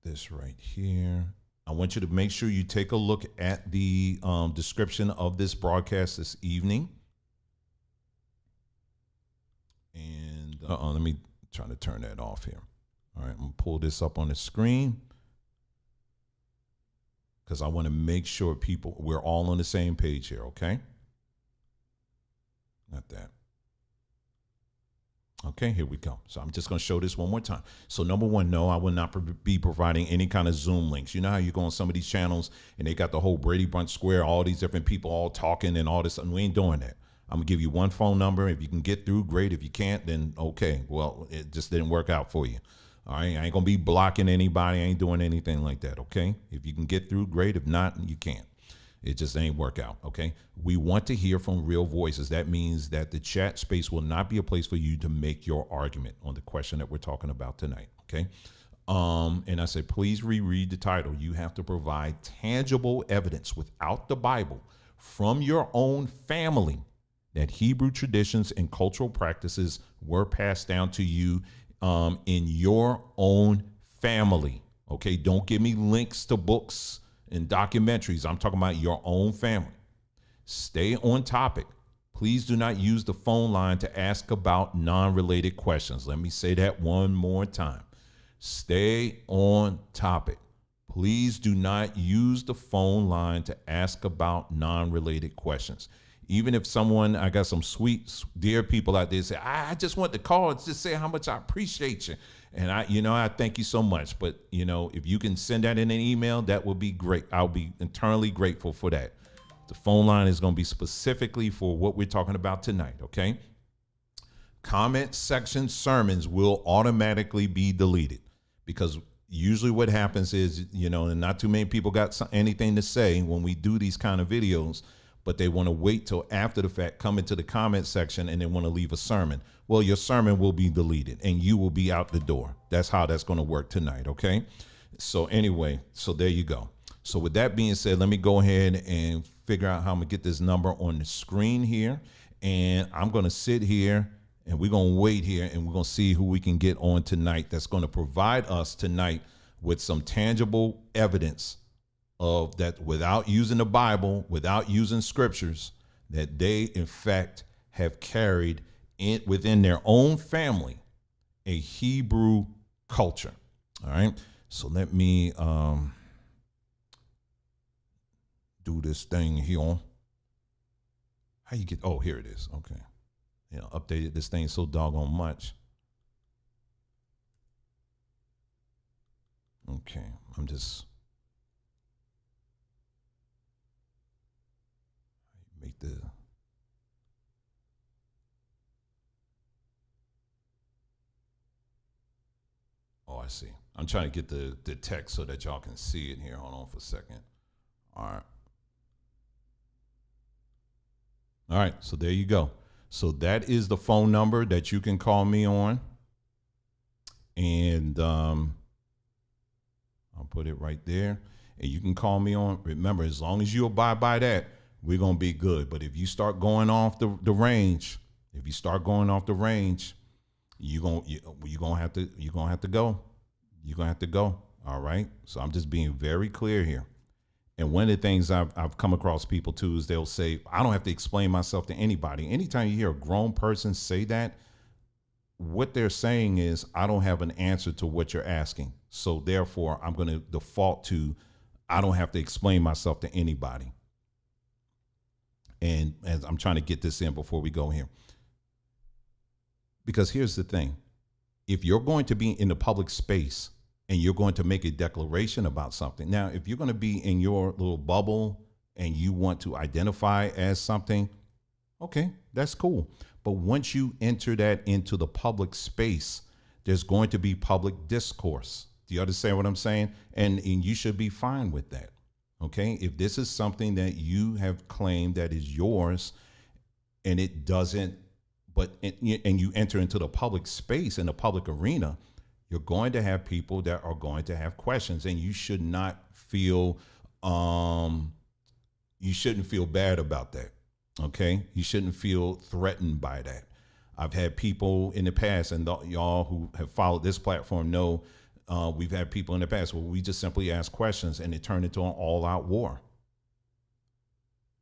this right here. I want you to make sure you take a look at the description of this broadcast this evening. And let me try to turn that off here. All right, I'm going to pull this up on the screen because I want to make sure we're all on the same page here, okay? Not that. Okay, here we go. So I'm just going to show this one more time. So number one, no, I will not be providing any kind of Zoom links. You know how you go on some of these channels and they got the whole Brady Bunch Square, all these different people all talking and all this, and we ain't doing that. I'm going to give you one phone number. If you can get through, great. If you can't, then okay. Well, it just didn't work out for you. All right, I ain't going to be blocking anybody. I ain't doing anything like that, okay? If you can get through, great. If not, you can't. It just ain't work out, okay? We want to hear from real voices. That means that the chat space will not be a place for you to make your argument on the question that we're talking about tonight, okay? And I said, please reread the title. You have to provide tangible evidence without the Bible from your own family that Hebrew traditions and cultural practices were passed down to you in your own family. Okay, don't give me links to books and documentaries. I'm talking about your own family. Stay on topic. Please do not use the phone line to ask about non-related questions. Let me say that one more time. Stay on topic. Please do not use the phone line to ask about non-related questions. Even if someone, I got some sweet, dear people out there say, I just want to call and just say how much I appreciate you. And I thank you so much. But, if you can send that in an email, that would be great. I'll be eternally grateful for that. The phone line is going to be specifically for what we're talking about tonight, okay? Comment section sermons will automatically be deleted because usually what happens is, and not too many people got anything to say when we do these kind of videos, but they want to wait till after the fact, come into the comment section and they want to leave a sermon. Well, your sermon will be deleted and you will be out the door. That's how that's going to work tonight, okay? So anyway, so there you go. So with that being said, let me go ahead and figure out how I'm gonna get this number on the screen here. And I'm gonna sit here and we're gonna wait here and we're gonna see who we can get on tonight that's gonna provide us tonight with some tangible evidence of that without using the Bible, without using scriptures, that they in fact have carried in within their own family a Hebrew culture. All right. So let me do this thing here. How you get, here it is. Okay. Updated this thing so doggone much. Okay. I'm just make the I see. I'm trying to get the text so that y'all can see it here. Hold on for a second. All right, so there you go. So that is the phone number that you can call me on. And I'll put it right there. And you can call me on. Remember, as long as you abide by that, we're going to be good. But if you start going off the range, you're going to have to go. You're going to have to go. All right. So I'm just being very clear here. And one of the things I've come across people too is they'll say, I don't have to explain myself to anybody. Anytime you hear a grown person say that, what they're saying is, I don't have an answer to what you're asking. So therefore, I'm going to default to, I don't have to explain myself to anybody. And as I'm trying to get this in before we go here. Because here's the thing. If you're going to be in the public space and you're going to make a declaration about something. Now, if you're going to be in your little bubble and you want to identify as something, okay, that's cool. But once you enter that into the public space, there's going to be public discourse. Do you understand what I'm saying? And you should be fine with that. Okay. If this is something that you have claimed that is yours and it doesn't, and you enter into the public space in the public arena, you're going to have people that are going to have questions, and you should not feel, you shouldn't feel bad about that. Okay. You shouldn't feel threatened by that. I've had people in the past, and y'all who have followed this platform know, we've had people in the past where we just simply ask questions and it turned into an all-out war.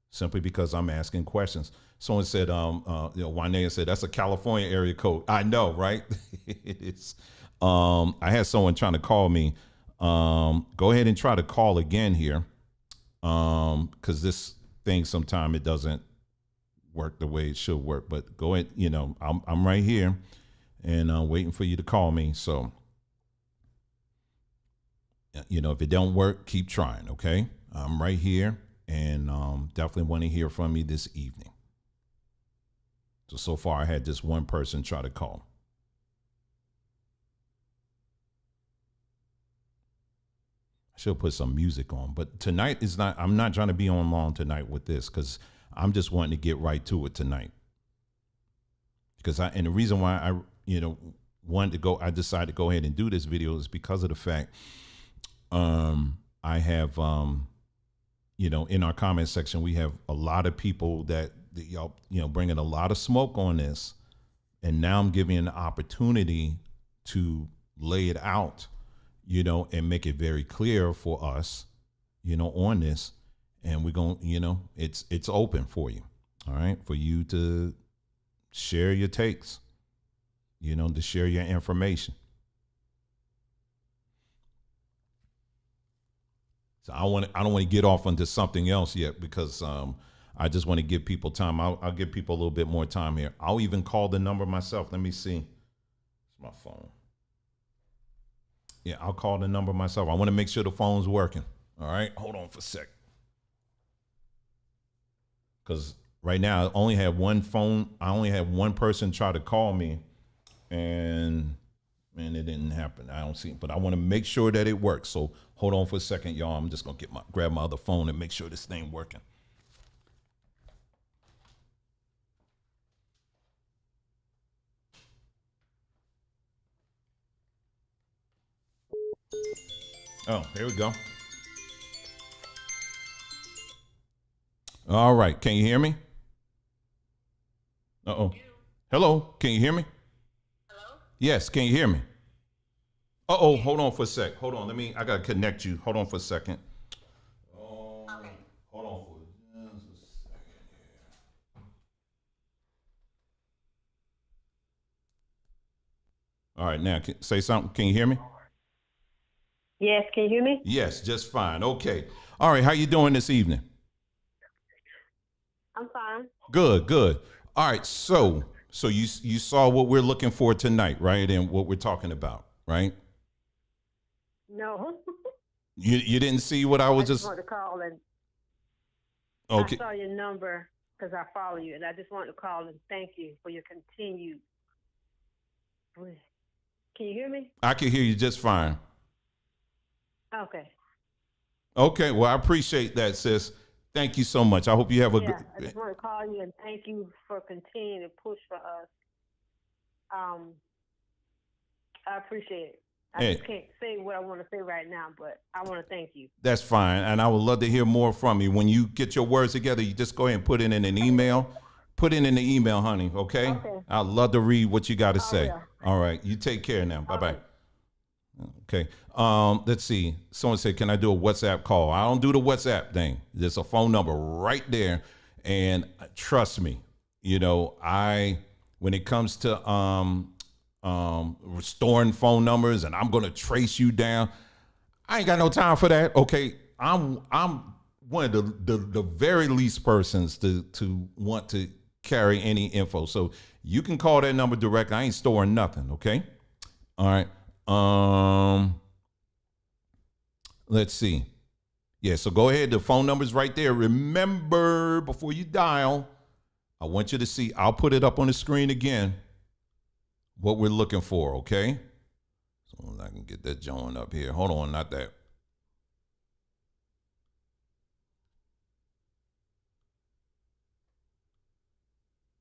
Simply because I'm asking questions. Someone said, Wynea said, that's a California area code. I know, right? It is. I had someone trying to call me. Go ahead and try to call again here. Because this thing, sometime it doesn't work the way it should work. But go ahead, I'm right here and waiting for you to call me. So, if it don't work, keep trying, okay? I'm right here and definitely want to hear from you this evening. So far, I had just one person try to call. I should put some music on, but tonight is not, I'm not trying to be on long tonight with this because I'm just wanting to get right to it tonight. And the reason why I, I decided to go ahead and do this video is because of the fact I have, in our comment section, we have a lot of people that y'all, bringing a lot of smoke on this. And now I'm giving an opportunity to lay it out, and make it very clear for us, on this. And we're going, it's open for you. All right. For you to share your takes, to share your information. So I don't want to get off onto something else yet because I just want to give people time. I'll give people a little bit more time here. I'll even call the number myself. Let me see. It's my phone. Yeah, I'll call the number myself. I want to make sure the phone's working. All right, hold on for a sec. Because right now I only have one phone. I only have one person try to call me, and it didn't happen. I don't see it, but I want to make sure that it works. So hold on for a second, y'all. I'm just gonna grab my other phone and make sure this thing working. Oh, here we go. All right. Can you hear me? Uh-oh. Hello. Can you hear me? Hello? Yes. Can you hear me? Uh-oh. Hold on for a sec. Hold on. I got to connect you. Hold on for a second. Okay. Hold on for just a second here. All right. Now, say something. Can you hear me? Yes, can you hear me? Yes, just fine. Okay. All right. How you doing this evening? I'm fine. Good, good. All right. So you saw what we're looking for tonight, right? And what we're talking about, right? No. You didn't see what I was I just wanted to call and okay. I saw your number because I follow you, and I just wanted to call and thank you for your continued. Can you hear me? I can hear you just fine. Okay. Okay. Well, I appreciate that, sis. Thank you so much. I hope you have a good. I just want to call you and thank you for continuing to push for us. I appreciate it. I just can't say what I want to say right now, but I want to thank you. That's fine. And I would love to hear more from you. When you get your words together, you just go ahead and put it in an email. Put it in the email, honey, okay? I'd love to read what you got to say. Yeah. All right. You take care now. Bye-bye. Okay. Let's see. Someone said, can I do a WhatsApp call? I don't do the WhatsApp thing. There's a phone number right there. And trust me, when it comes to restoring phone numbers and I'm going to trace you down, I ain't got no time for that. Okay. I'm one of the very least persons to want to carry any info. So you can call that number direct. I ain't storing nothing. Okay. All right. Let's see. Yeah, so go ahead. The phone number's right there. Remember, before you dial, I want you to see, I'll put it up on the screen again, what we're looking for, okay? So I can get that joint up here. Hold on, not that.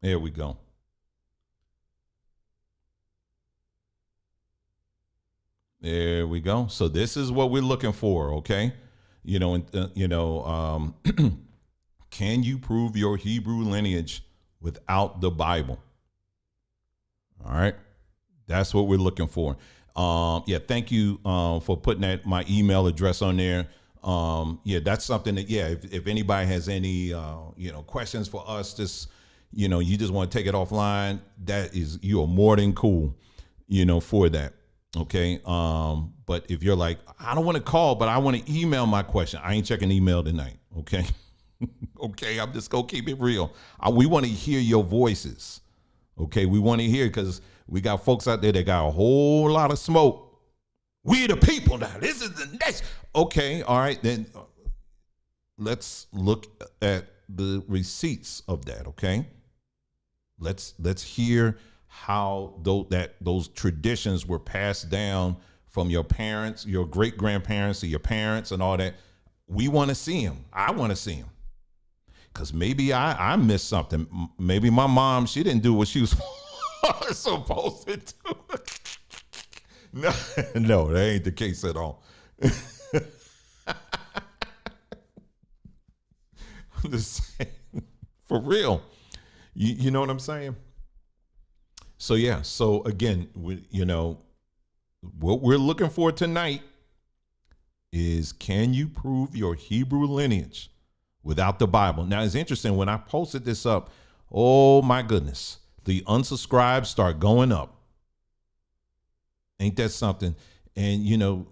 There we go. There we go. So this is what we're looking for, okay? Can you prove your Hebrew lineage without the Bible? All right. That's what we're looking for. Thank you for putting my email address on there. That's something that, if anybody has any, questions for us, just, you just want to take it offline, you are more than cool, for that. Okay. But if you're like, I don't want to call, but I want to email my question, I ain't checking email tonight. Okay. Okay. I'm just going to keep it real. We want to hear your voices. Okay. We want to hear, because we got folks out there that got a whole lot of smoke. We the people now. This is the next. Okay. All right. Then let's look at the receipts of that. Okay. Let's hear how those traditions were passed down from your parents, your great grandparents, to your parents, and all that. We want to see them. I want to see them, because maybe I missed something. Maybe my mom, she didn't do what she was supposed to do. No, that ain't the case at all. I'm just saying, for real. You know what I'm saying? So yeah. So again, what we're looking for tonight is, can you prove your Hebrew lineage without the Bible? Now, it's interesting. When I posted this up, oh my goodness, the unsubscribes start going up. Ain't that something? And you know,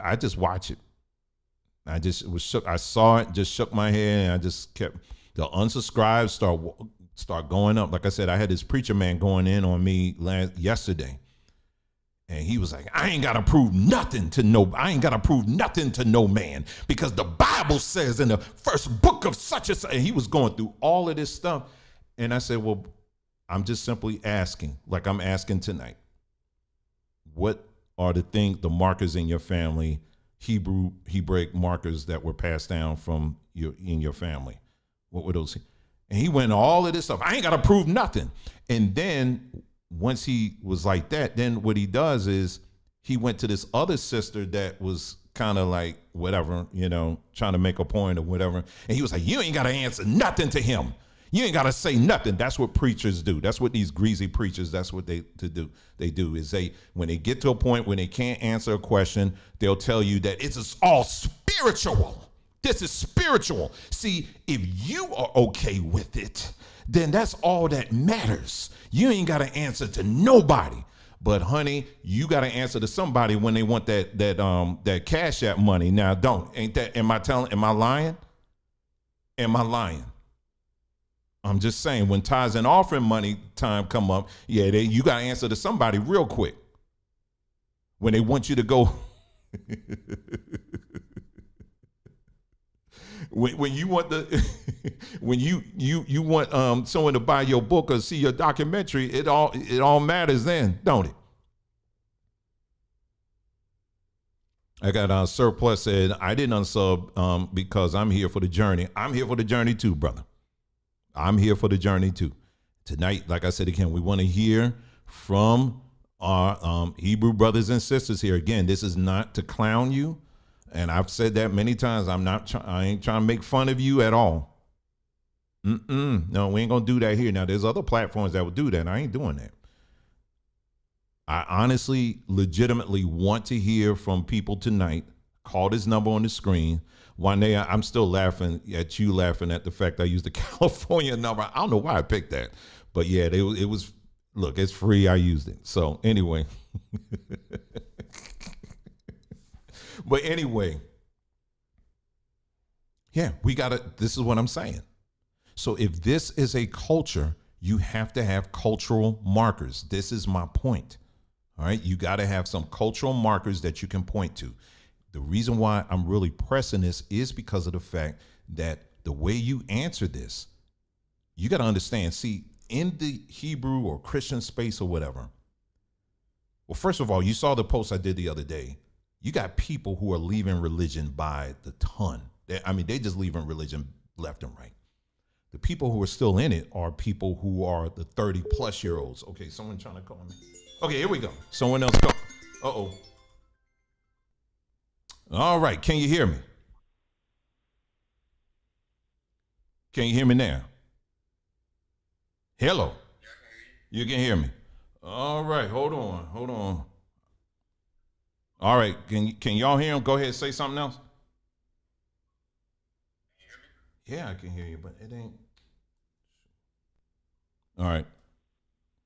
I just watch it. I just was shook. I saw it, just shook my head, and I just kept, the unsubscribes start going up. Like I said, I had this preacher man going in on me yesterday. And he was like, I ain't got to prove nothing to no man, because the Bible says in the first book of such and such. And he was going through all of this stuff. And I said, well, I'm just simply asking, like I'm asking tonight, what are the markers in your family, Hebraic markers that were passed down from in your family? What were those? And he went all of this stuff. I ain't got to prove nothing. And then once he was like that, then what he does is he went to this other sister that was kind of like whatever, you know, trying to make a point or whatever. And he was like, you ain't got to answer nothing to him. You ain't got to say nothing. That's what preachers do. That's what these greasy preachers, that's what they do. They do is when they get to a point when they can't answer a question, they'll tell you that it's all spiritual. This is spiritual. See, if you are okay with it, then that's all that matters. You ain't got to answer to nobody. But honey, you got to answer to somebody when they want that Cash App money. Now, am I lying? Am I lying? I'm just saying, when tithes and offering money time come up, you got to answer to somebody real quick. When they want you to go, when you want when you want someone to buy your book or see your documentary, it all matters then, don't it? I got Surplus said, I didn't unsub because I'm here for the journey. I'm here for the journey too, brother. I'm here for the journey too. Tonight, like I said again, we want to hear from our Hebrew brothers and sisters here. Again, this is not to clown you. And I've said that many times. I ain't trying to make fun of you at all. No, we ain't going to do that here. Now, there's other platforms that will do that. I ain't doing that. I honestly, legitimately want to hear from people tonight. Call this number on the screen. One day, I'm still laughing at the fact I used the California number. I don't know why I picked that. But yeah, it was, look, it's free. I used it. So anyway. But anyway, yeah, this is what I'm saying. So if this is a culture, you have to have cultural markers. This is my point. All right. You got to have some cultural markers that you can point to. The reason why I'm really pressing this is because of the fact that the way you answer this, you got to understand, see, in the Hebrew or Christian space or whatever. Well, first of all, you saw the post I did the other day. You got people who are leaving religion by the ton. They just leaving religion left and right. The people who are still in it are people who are the 30-plus-year-olds. Okay, someone trying to call me. Okay, here we go. Someone else call. Uh-oh. All right, can you hear me? Can you hear me now? Hello. You can hear me. All right, hold on. All right, can y'all hear him? Go ahead and say something else. Yeah, I can hear you, but it ain't. All right.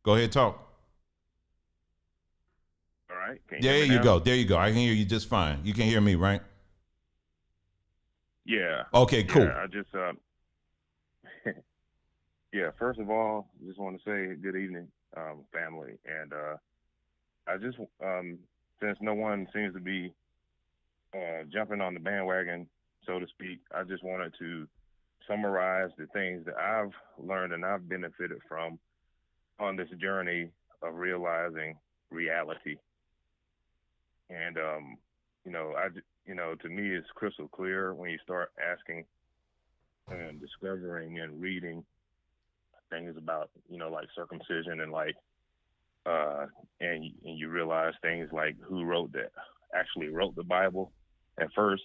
Go ahead, talk. All right. There you go. I can hear you just fine. You can hear me, right? Yeah. Okay, cool. Yeah, I just, yeah, first of all, I just want to say good evening, family. And I just, since no one seems to be jumping on the bandwagon, so to speak, I just wanted to summarize the things that I've learned and I've benefited from on this journey of realizing reality. And, to me, it's crystal clear when you start asking and discovering and reading things about, like circumcision and and you realize things like who actually wrote the Bible. At first,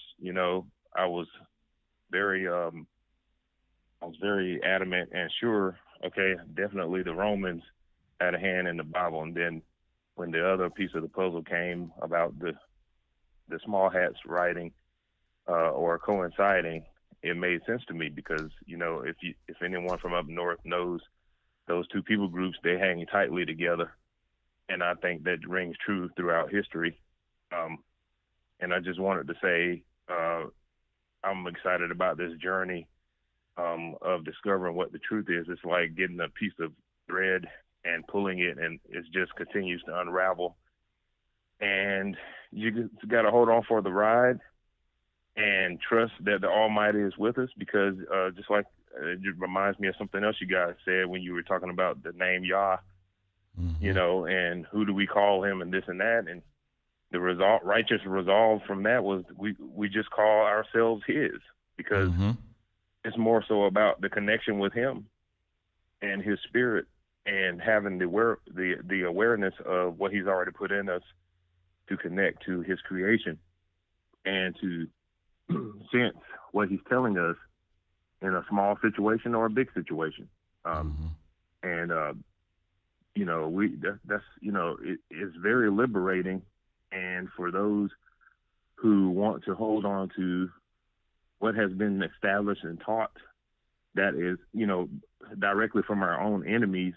I was very adamant and sure, okay, definitely the Romans had a hand in the Bible. And then when the other piece of the puzzle came about the small hats writing or coinciding, it made sense to me because if anyone from up north knows those two people groups, they hang tightly together, and I think that rings true throughout history. And I just wanted to say I'm excited about this journey of discovering what the truth is. It's like getting a piece of thread and pulling it, and it just continues to unravel. And you just got to hold on for the ride and trust that the Almighty is with us, because just like it reminds me of something else you guys said when you were talking about the name Yah, and who do we call him and this and that. And the righteous resolve from that was we just call ourselves his, because it's more so about the connection with him and his spirit, and having the awareness of what he's already put in us to connect to his creation and to sense what he's telling us in a small situation or a big situation. And it's very liberating. And for those who want to hold on to what has been established and taught, that is, directly from our own enemies,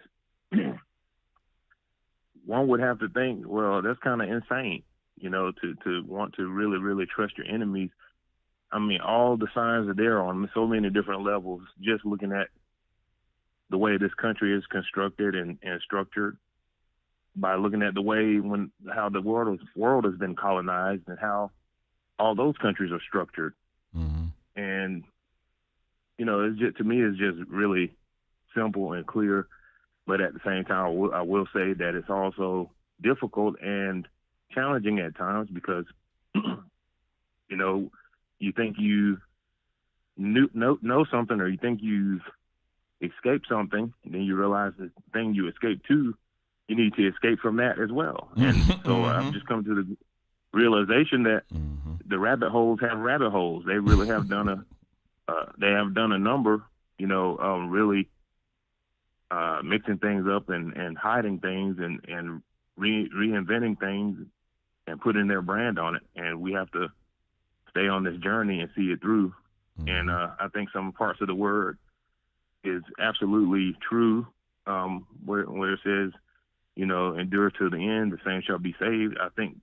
one would have to think, well, that's kind of insane, to want to really, really trust your enemies. I mean, all the signs are there on so many different levels, just looking at the way this country is constructed and structured, by looking at the way how the world has been colonized and how all those countries are structured. And, to me, it's just really simple and clear. But at the same time, I will say that it's also difficult and challenging at times, because, you think you know something, or you think you've escaped something, and then you realize the thing you escaped to, you need to escape from that as well. And so I've just come to the realization that the rabbit holes have rabbit holes. They really have done a number, really mixing things up and hiding things and reinventing things and putting their brand on it. And we have to stay on this journey and see it through. And I think some parts of the word is absolutely true, where it says, endure to the end, the same shall be saved. I think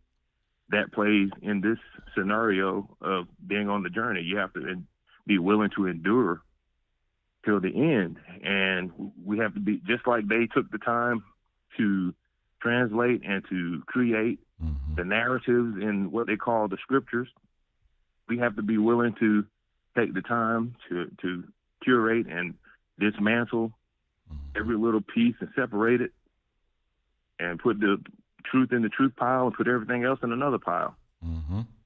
that plays in this scenario of being on the journey. You have to be willing to endure till the end. And we have to be, just like they took the time to translate and to create the narratives in what they call the scriptures, we have to be willing to take the time to curate and dismantle every little piece and separate it, and put the truth in the truth pile and put everything else in another pile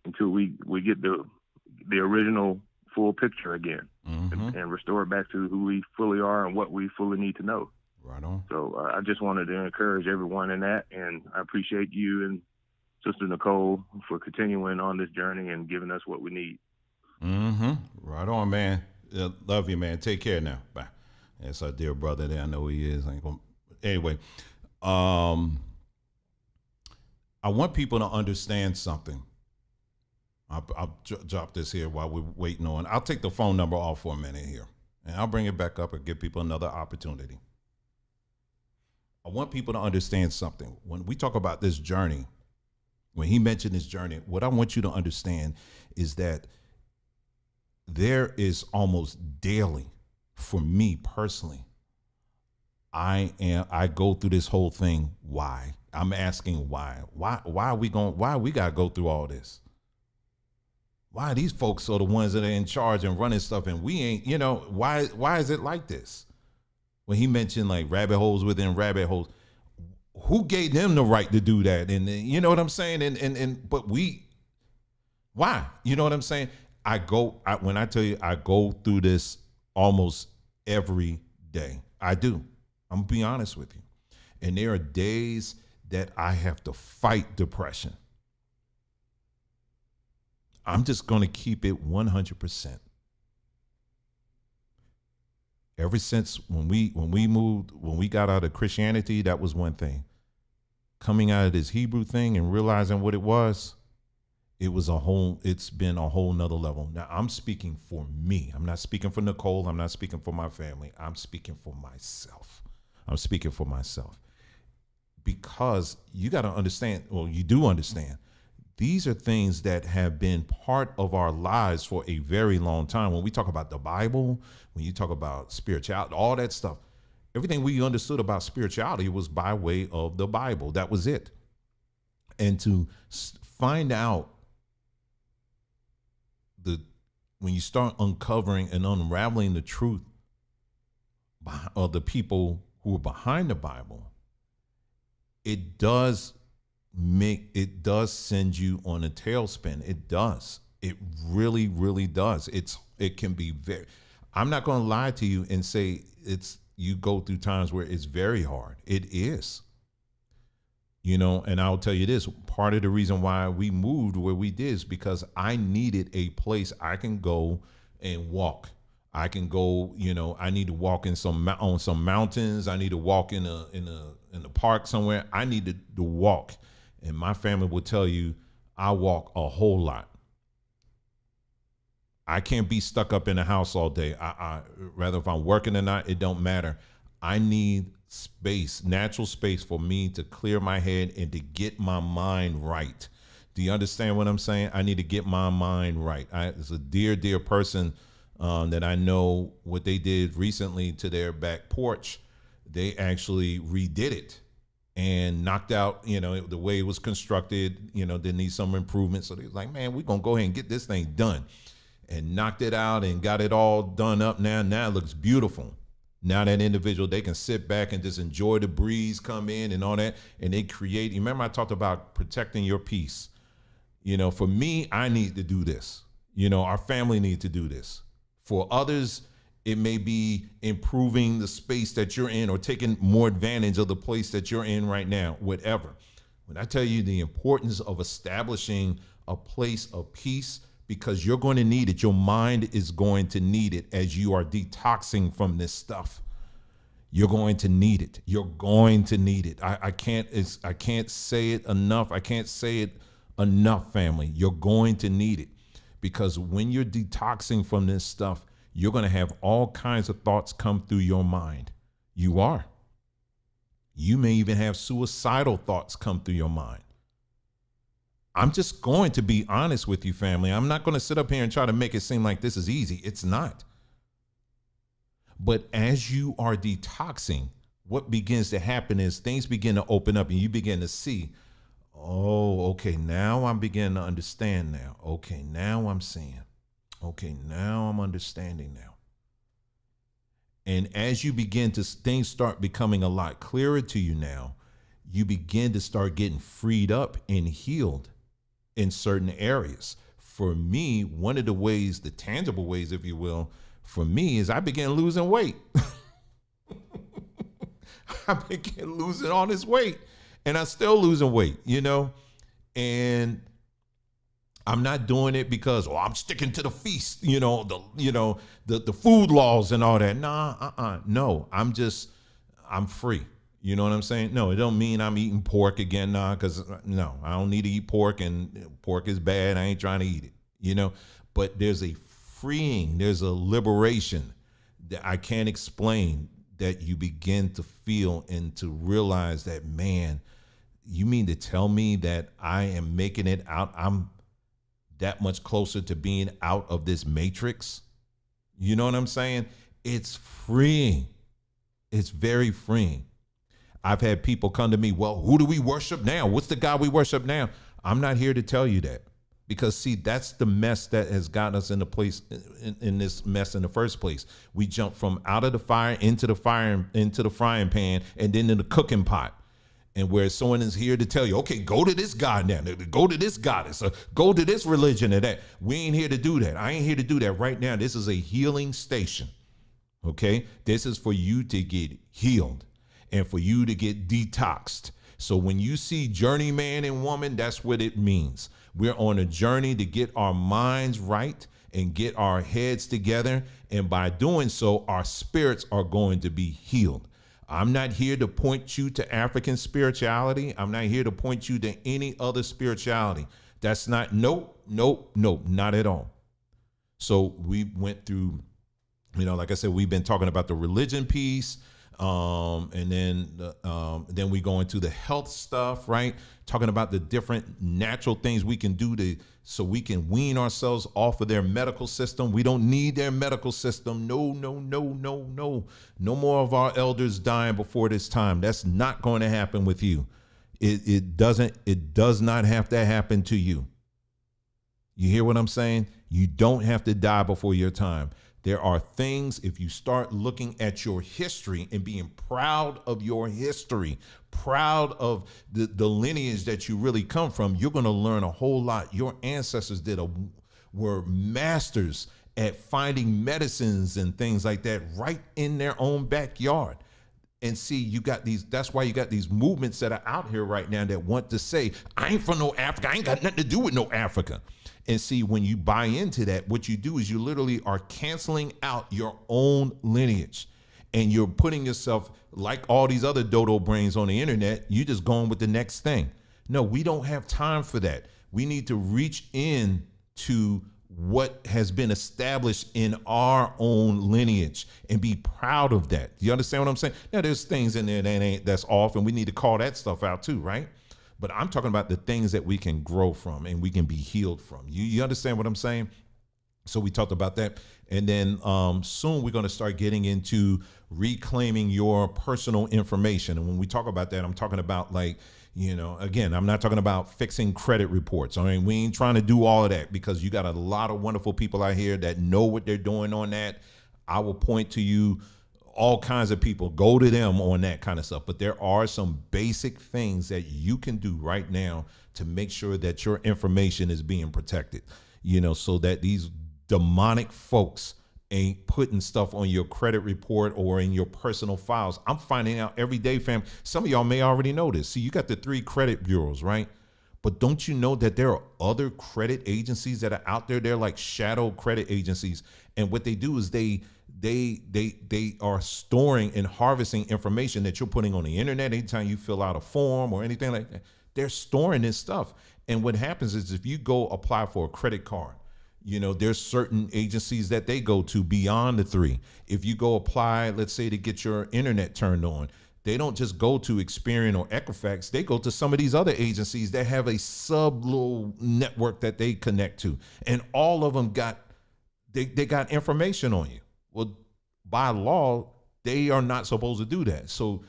until we get the original full picture again, and restore it back to who we fully are and what we fully need to know. Right on. So I just wanted to encourage everyone in that, and I appreciate you and Sister Nicole for continuing on this journey and giving us what we need. Right on, man. Love you, man. Take care now. Bye. That's our dear brother there. I know he is. Anyway, I want people to understand something. I'll drop this here while we're waiting on. I'll take the phone number off for a minute here, and I'll bring it back up and give people another opportunity. I want people to understand something. When we talk about this journey, when he mentioned this journey, what I want you to understand is that there is almost daily, for me personally, I go through this whole thing. Why? I'm asking why. Why we gotta go through all this? Why these folks are the ones that are in charge and running stuff, and we ain't, why is it like this? When he mentioned like rabbit holes within rabbit holes, who gave them the right to do that? And you know what I'm saying? But why? You know what I'm saying? When I tell you, I go through this almost every day. I do. I'm gonna be honest with you. And there are days that I have to fight depression. I'm just gonna keep it 100%. Ever since when we got out of Christianity, that was one thing. coming out of this Hebrew thing and realizing what it was, it's been a whole nother level. Now I'm speaking for me. I'm not speaking for Nicole. I'm not speaking for my family. I'm speaking for myself. I'm speaking for myself. Because you got to understand, well, you do understand, these are things that have been part of our lives for a very long time. When we talk about the Bible, when you talk about spirituality, all that stuff, everything we understood about spirituality was by way of the Bible. That was it. And to find out when you start uncovering and unraveling the truth of the people who are behind the Bible, it does send you on a tailspin. It does. It really, really does. It can be I'm not going to lie to you and say you go through times where it's very hard. It is. And I'll tell you this, part of the reason why we moved where we did is because I needed a place I can go and walk. I can go, I need to walk on some mountains. I need to walk in the park somewhere. I needed to walk. And my family will tell you, I walk a whole lot. I can't be stuck up in the house all day. Rather if I'm working or not, it don't matter. I need space, natural space for me to clear my head and to get my mind right. Do you understand what I'm saying? I need to get my mind right. It's a dear, dear person that I know what they did recently to their back porch. They actually redid it and knocked out, the way it was constructed, they need some improvement. So they was like, man, we're going to go ahead and get this thing done, and knocked it out and got it all done up. Now it looks beautiful. Now that individual, they can sit back and just enjoy the breeze come in and all that. And they create, remember I talked about protecting your peace. For me, I need to do this. Our family needs to do this. For others, it may be improving the space that you're in or taking more advantage of the place that you're in right now, whatever. When I tell you the importance of establishing a place of peace, because you're going to need it. Your mind is going to need it as you are detoxing from this stuff. You're going to need it. You're going to need it. I can't say it enough. I can't say it enough, family. You're going to need it, because when you're detoxing from this stuff, you're going to have all kinds of thoughts come through your mind. You are. You may even have suicidal thoughts come through your mind. I'm just going to be honest with you, family. I'm not going to sit up here and try to make it seem like this is easy. It's not. But as you are detoxing, what begins to happen is things begin to open up and you begin to see, oh, okay, now I'm beginning to understand now. Okay, now I'm seeing. Okay, now I'm understanding now. And as you begin to, things start becoming a lot clearer to you now, you begin to start getting freed up and healed in certain areas. For me, one of the ways, the tangible ways, if you will, for me is I began losing weight. I began losing all this weight, and I'm still losing weight, and I'm not doing it because, I'm sticking to the feast, the food laws and all that. No, I'm free. You know what I'm saying? No, it don't mean I'm eating pork again, because no, I don't need to eat pork, and pork is bad. I ain't trying to eat it, but there's a freeing, there's a liberation that I can't explain that you begin to feel and to realize that, man, you mean to tell me that I am making it out? I'm that much closer to being out of this matrix. You know what I'm saying? It's freeing. It's very freeing. I've had people come to me, well, who do we worship now? What's the God we worship now? I'm not here to tell you that, because see, that's the mess that has gotten us in the place in this mess in the first place. We jump from out of the fire into the frying pan, and then in the cooking pot. And where someone is here to tell you, okay, go to this God now, go to this goddess, or go to this religion or that. We ain't here to do that. I ain't here to do that right now. This is a healing station. Okay. This is for you to get healed and for you to get detoxed. So when you see journeyman and woman, that's what it means. We're on a journey to get our minds right and get our heads together. And by doing so, our spirits are going to be healed. I'm not here to point you to African spirituality. I'm not here to point you to any other spirituality. That's not, nope, not at all. So we went through, like I said, we've been talking about the religion piece. And then we go into the health stuff, right? Talking about the different natural things we can do so we can wean ourselves off of their medical system. We don't need their medical system. No. No more of our elders dying before this time. That's not going to happen with you. It does not have to happen to you. You hear what I'm saying? You don't have to die before your time. There are things, if you start looking at your history and being proud of your history, proud of the lineage that you really come from, you're going to learn a whole lot. Your ancestors were masters at finding medicines and things like that right in their own backyard. And see, that's why you got these movements that are out here right now that want to say, I ain't from no Africa. I ain't got nothing to do with no Africa. And see, when you buy into that, what you do is you literally are canceling out your own lineage. And you're putting yourself, like all these other dodo brains on the internet, you're just going with the next thing. No, we don't have time for that. We need to reach in to what has been established in our own lineage and be proud of that. You understand what I'm saying? Now, there's things in there that's off, and we need to call that stuff out too, right? But I'm talking about the things that we can grow from and we can be healed from. You understand what I'm saying? So we talked about that. And then soon we're going to start getting into reclaiming your personal information. And when we talk about that, I'm talking about again, I'm not talking about fixing credit reports. I mean, we ain't trying to do all of that because you got a lot of wonderful people out here that know what they're doing on that. I will point to you. All kinds of people, go to them on that kind of stuff. But there are some basic things that you can do right now to make sure that your information is being protected, so that these demonic folks ain't putting stuff on your credit report or in your personal files. I'm finding out every day, fam. Some of y'all may already know this. See, you got the 3 credit bureaus, right? But don't you know that there are other credit agencies that are out there? They're like shadow credit agencies. And what they do is they are storing and harvesting information that you're putting on the internet. Anytime you fill out a form or anything like that, they're storing this stuff. And what happens is if you go apply for a credit card, there's certain agencies that they go to beyond the 3. If you go apply, let's say, to get your internet turned on, they don't just go to Experian or Equifax. They go to some of these other agencies that have a sub-little network that they connect to. And all of them got information on you. Well, by law, they are not supposed to do that. So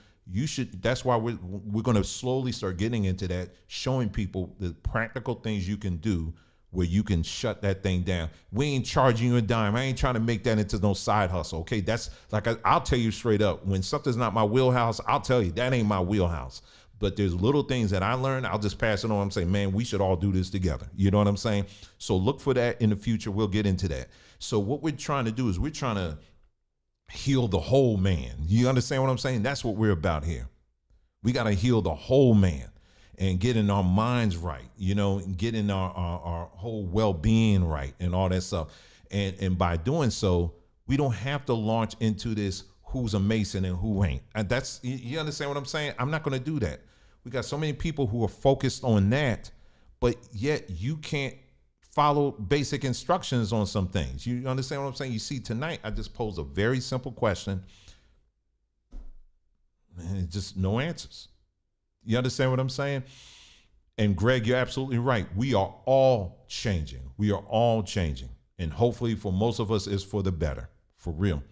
that's why we're going to slowly start getting into that, showing people the practical things you can do where you can shut that thing down. We ain't charging you a dime. I ain't trying to make that into no side hustle. Okay. That's like, I'll tell you straight up, when something's not my wheelhouse, I'll tell you that ain't my wheelhouse. But there's little things that I learned. I'll just pass it on. I'm saying, man, we should all do this together. You know what I'm saying? So look for that in the future. We'll get into that. So what we're trying to do is we're trying to heal the whole man. You understand what I'm saying? That's what we're about here. We got to heal the whole man and get in our minds right, and get in our whole well-being right and all that stuff. And by doing so, we don't have to launch into this who's a Mason and who ain't. And that's, you understand what I'm saying? I'm not going to do that. We got so many people who are focused on that, but yet you can't follow basic instructions on some things. You understand what I'm saying? You see, tonight I just posed a very simple question and just no answers. You understand what I'm saying? And Greg, you're absolutely right. We are all changing. We are all changing. And hopefully for most of us, it's for the better, for real.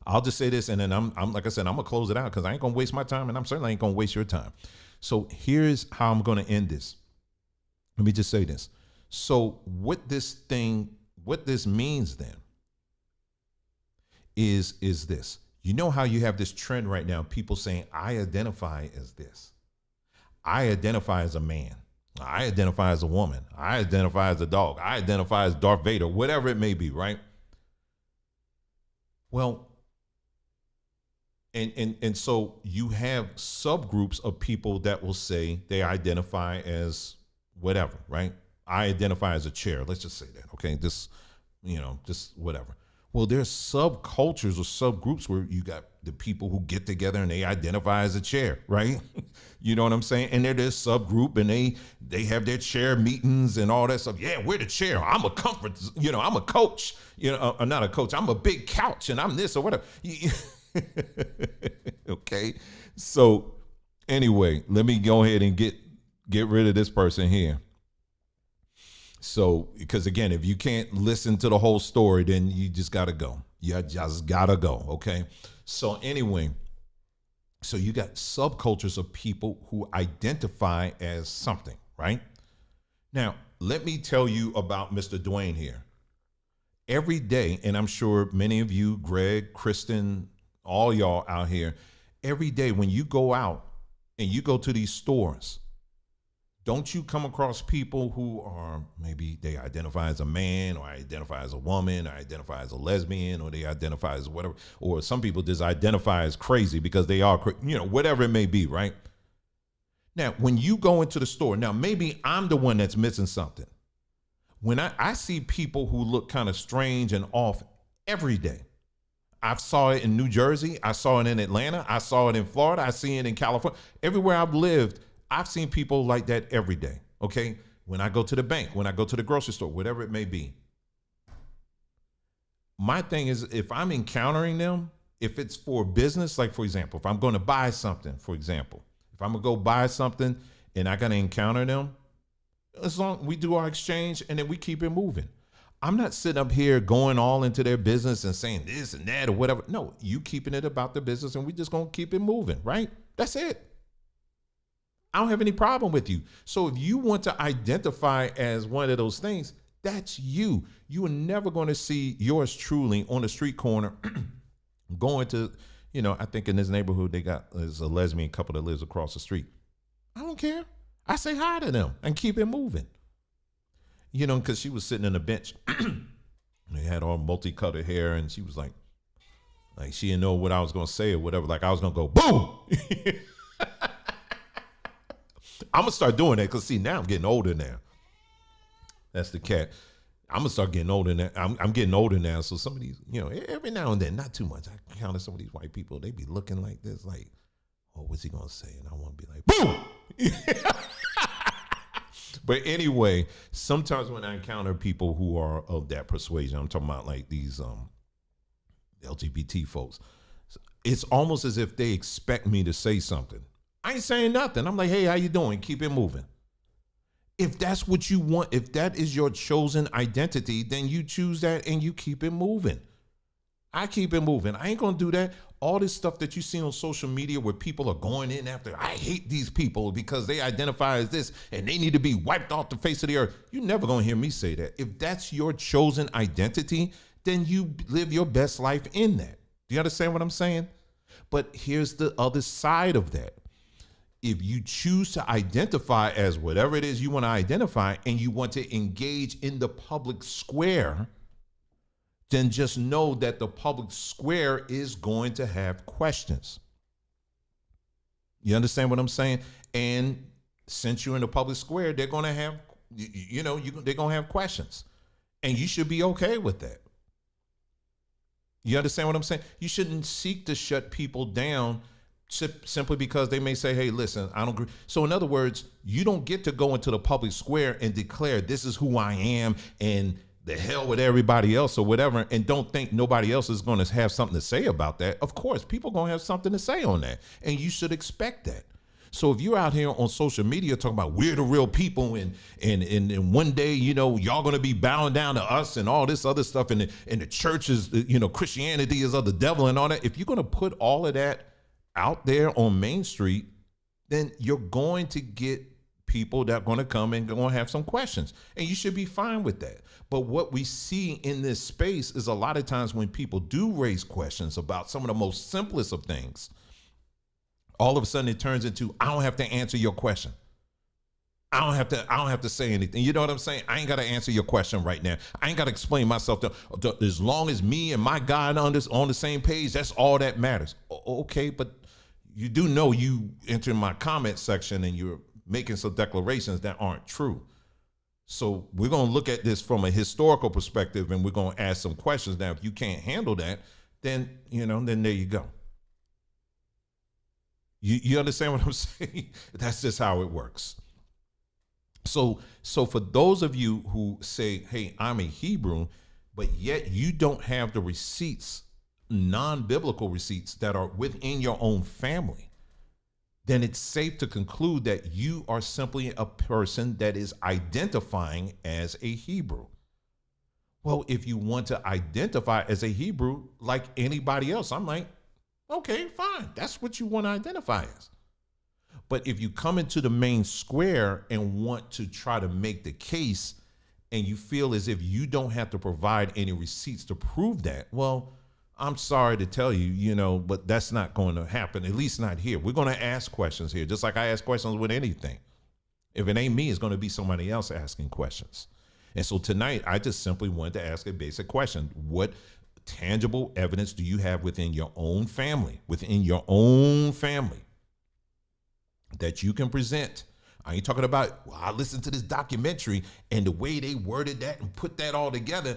I'll just say this, and then I'm like I said, I'm gonna close it out because I ain't gonna waste my time, and I'm certainly ain't gonna waste your time. So here's how I'm gonna end this. Let me just say this. So what this means then is this. You know how you have this trend right now, people saying, I identify as this. I identify as a man. I identify as a woman. I identify as a dog. I identify as Darth Vader, whatever it may be, right? Well, and so you have subgroups of people that will say they identify as whatever, right? I identify as a chair. Let's just say that, okay? Just whatever. Well, there's subcultures or subgroups where you got the people who get together and they identify as a chair, right? You know what I'm saying? And they're this subgroup and they have their chair meetings and all that stuff. Yeah, we're the chair. I'm a comfort, I'm a coach, not a coach. I'm a big couch and I'm this or whatever. Okay. So anyway, let me go ahead and get rid of this person here. So, because again, if you can't listen to the whole story, then you just got to go. You just got to go. Okay. So anyway, so you got subcultures of people who identify as something, right? Now, let me tell you about Mr. Dwayne here. Every day, and I'm sure many of you, Greg, Kristen, all y'all out here, every day when you go out and you go to these stores, don't you come across people who are, maybe they identify as a man or identify as a woman or identify as a lesbian or they identify as whatever, or some people just identify as crazy because they are, whatever it may be, right? Now, when you go into the store, now maybe I'm the one that's missing something. When I see people who look kind of strange and off every day. I saw it in New Jersey. I saw it in Atlanta. I saw it in Florida. I see it in California. Everywhere I've lived, I've seen people like that every day, okay? When I go to the bank, when I go to the grocery store, whatever it may be. My thing is, if I'm encountering them, if it's for business, like for example, if I'm going to buy something, for example, if I'm going to go buy something and I got to encounter them, as long as we do our exchange and then we keep it moving. I'm not sitting up here going all into their business and saying this and that or whatever. No, you keeping it about the business and we just going to keep it moving, right? That's it. I don't have any problem with you. So if you want to identify as one of those things, that's you. You are never going to see yours truly on the street corner going to, I think in this neighborhood, there's a lesbian couple that lives across the street. I don't care. I say hi to them and keep it moving. Because she was sitting on a bench. They had all multicolored hair and she was like she didn't know what I was going to say or whatever. Like I was going to go, boom. I'm going to start doing that because, see, now I'm getting older now. That's the cat. I'm going to start getting older now. I'm getting older now. So some of these, every now and then, not too much. I counted some of these white people. They be looking like this, like, oh, what's he going to say? And I want to be like, boom. But anyway, sometimes when I encounter people who are of that persuasion, I'm talking about like these LGBT folks, it's almost as if they expect me to say something. I ain't saying nothing. I'm like, hey, how you doing? Keep it moving. If that's what you want, if that is your chosen identity, then you choose that and you keep it moving. I keep it moving. I ain't going to do that. All this stuff that you see on social media where people are going in after, I hate these people because they identify as this and they need to be wiped off the face of the earth. You're never going to hear me say that. If that's your chosen identity, then you live your best life in that. Do you understand what I'm saying? But here's the other side of that. If you choose to identify as whatever it is you want to identify and you want to engage in the public square, then just know that the public square is going to have questions. You understand what I'm saying? And since you're in the public square, they're going to have, they're going to have questions. And you should be okay with that. You understand what I'm saying? You shouldn't seek to shut people down simply because they may say, hey, listen, I don't agree. So in other words, you don't get to go into the public square and declare this is who I am and the hell with everybody else or whatever, and don't think nobody else is going to have something to say about that. Of course, people are going to have something to say on that, and you should expect that. So if you're out here on social media talking about we're the real people and one day, y'all going to be bowing down to us and all this other stuff, and the church is, Christianity is of the devil and all that. If you're going to put all of that out there on Main Street, then you're going to get people that are going to come and going to have some questions, and you should be fine with that. But what we see in this space is a lot of times when people do raise questions about some of the most simplest of things, all of a sudden it turns into, I don't have to answer your question. I don't have to say anything. You know what I'm saying? I ain't got to answer your question right now. I ain't got to explain myself. As long as me and my God on the same page, that's all that matters. Okay, but you do know you enter my comment section and you're making some declarations that aren't true. So we're going to look at this from a historical perspective, and we're going to ask some questions. Now, if you can't handle that, then, then there you go. You understand what I'm saying? That's just how it works. So for those of you who say, hey, I'm a Hebrew, but yet you don't have the receipts, non-biblical receipts that are within your own family, then it's safe to conclude that you are simply a person that is identifying as a Hebrew. Well, if you want to identify as a Hebrew like anybody else, I'm like, okay, fine. That's what you want to identify as. But if you come into the main square and want to try to make the case and you feel as if you don't have to provide any receipts to prove that, well, I'm sorry to tell you, but that's not going to happen, at least not here. We're going to ask questions here, just like I ask questions with anything. If it ain't me, it's going to be somebody else asking questions. And so tonight, I just simply wanted to ask a basic question. What tangible evidence do you have within your own family, that you can present? I ain't talking about, well, I listened to this documentary and the way they worded that and put that all together.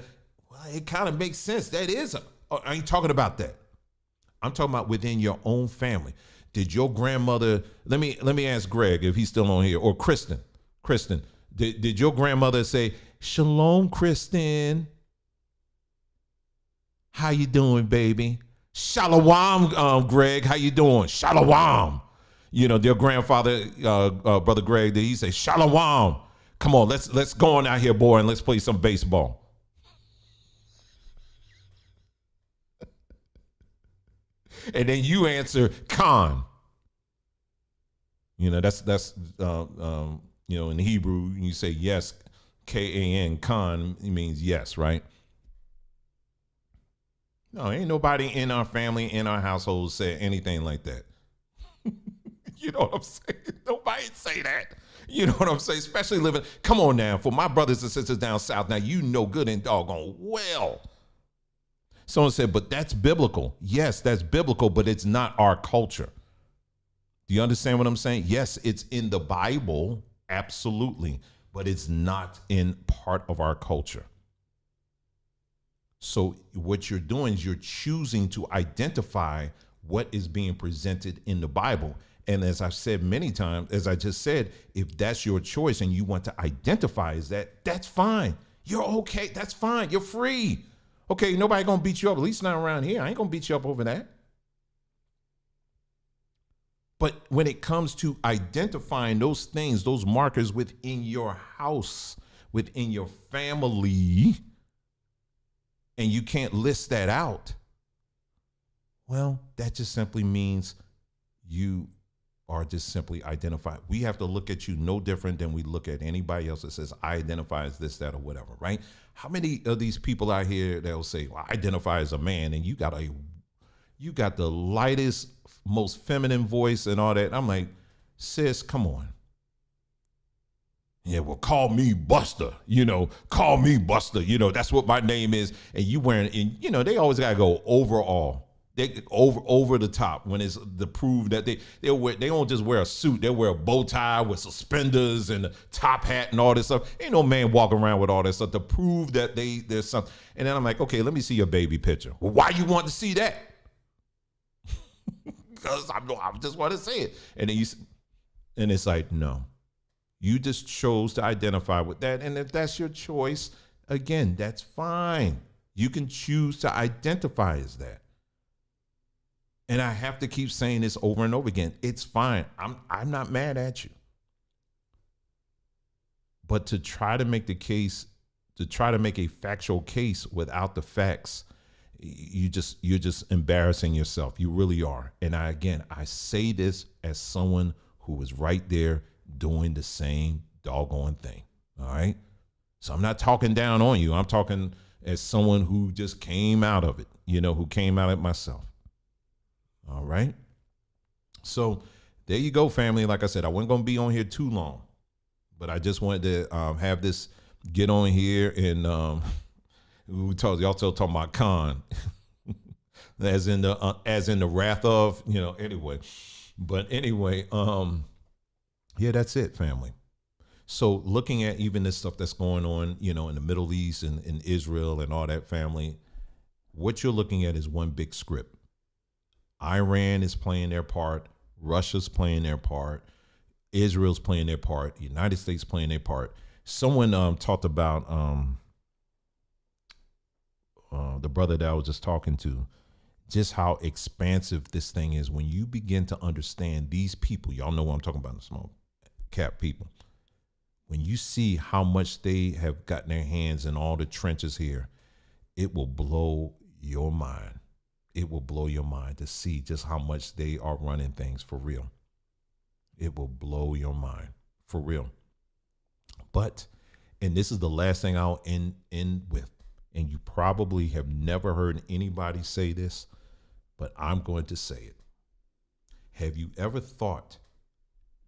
Well, it kind of makes sense. That is, I ain't talking about that. I'm talking about within your own family. Did your grandmother, let me ask Greg if he's still on here, or Kristen, did your grandmother say, Shalom, Kristen? How you doing, baby? Shalom, Greg. How you doing? Shalom. Their grandfather, Brother Greg, did he say, Shalom? Come on, let's go on out here, boy, and let's play some baseball. And then you answer, Khan. That's in Hebrew, you say yes, K-A-N, Khan, it means yes, right? No, ain't nobody in our family, in our household said anything like that. You know what I'm saying? Nobody say that. You know what I'm saying? Especially living, come on now, for my brothers and sisters down south, now you know good and doggone well. Someone said, but that's biblical. Yes, that's biblical, but it's not our culture. Do you understand what I'm saying? Yes, it's in the Bible, absolutely, but it's not in part of our culture. So what you're doing is you're choosing to identify what is being presented in the Bible. And as I've said many times, as I just said, if that's your choice and you want to identify as that, that's fine. You're okay. That's fine. You're free. Okay, nobody gonna beat you up, at least not around here. I ain't gonna beat you up over that. But when it comes to identifying those things, those markers within your house, within your family, and you can't list that out, well, that just simply means you are just simply identified. We have to look at you no different than we look at anybody else that says, I identify as this, that, or whatever, right? How many of these people out here that will say, well, I identify as a man, and you got the lightest, most feminine voice and all that. I'm like, sis, come on. Yeah, well, call me Buster, call me Buster. That's what my name is. And you wearing, and they always got to go overall. They over the top when it's to prove that they don't just wear a suit. They wear a bow tie with suspenders and a top hat and all this stuff. Ain't no man walking around with all that stuff to prove that there's something. And then I'm like, okay, let me see your baby picture. Well, why you want to see that? Because I just want to see it. And then and it's like, no, you just chose to identify with that. And if that's your choice, again, that's fine. You can choose to identify as that. And I have to keep saying this over and over again. It's fine. I'm not mad at you. But to try to make the case, to try to make a factual case without the facts, you're just embarrassing yourself. You really are. And I say this as someone who was right there doing the same doggone thing. All right. So I'm not talking down on you. I'm talking as someone who just came out of it, who came out of it myself. All right. So there you go, family. Like I said, I wasn't going to be on here too long, but I just wanted to have this get on here. And y'all still talking about Khan as in the wrath of, anyway. But anyway, yeah, that's it, family. So looking at even this stuff that's going on, you know, in the Middle East and in Israel and all that family, what you're looking at is one big script. Iran is playing their part. Russia's playing their part. Israel's playing their part. The United States playing their part. Someone talked about the brother that I was just talking to, just how expansive this thing is. When you begin to understand these people, y'all know what I'm talking about, the small cap people. When you see how much they have gotten their hands in all the trenches here, it will blow your mind. It will blow your mind to see just how much they are running things for real. It will blow your mind for real. But, and this is the last thing I'll end with, and you probably have never heard anybody say this, but I'm going to say it. Have you ever thought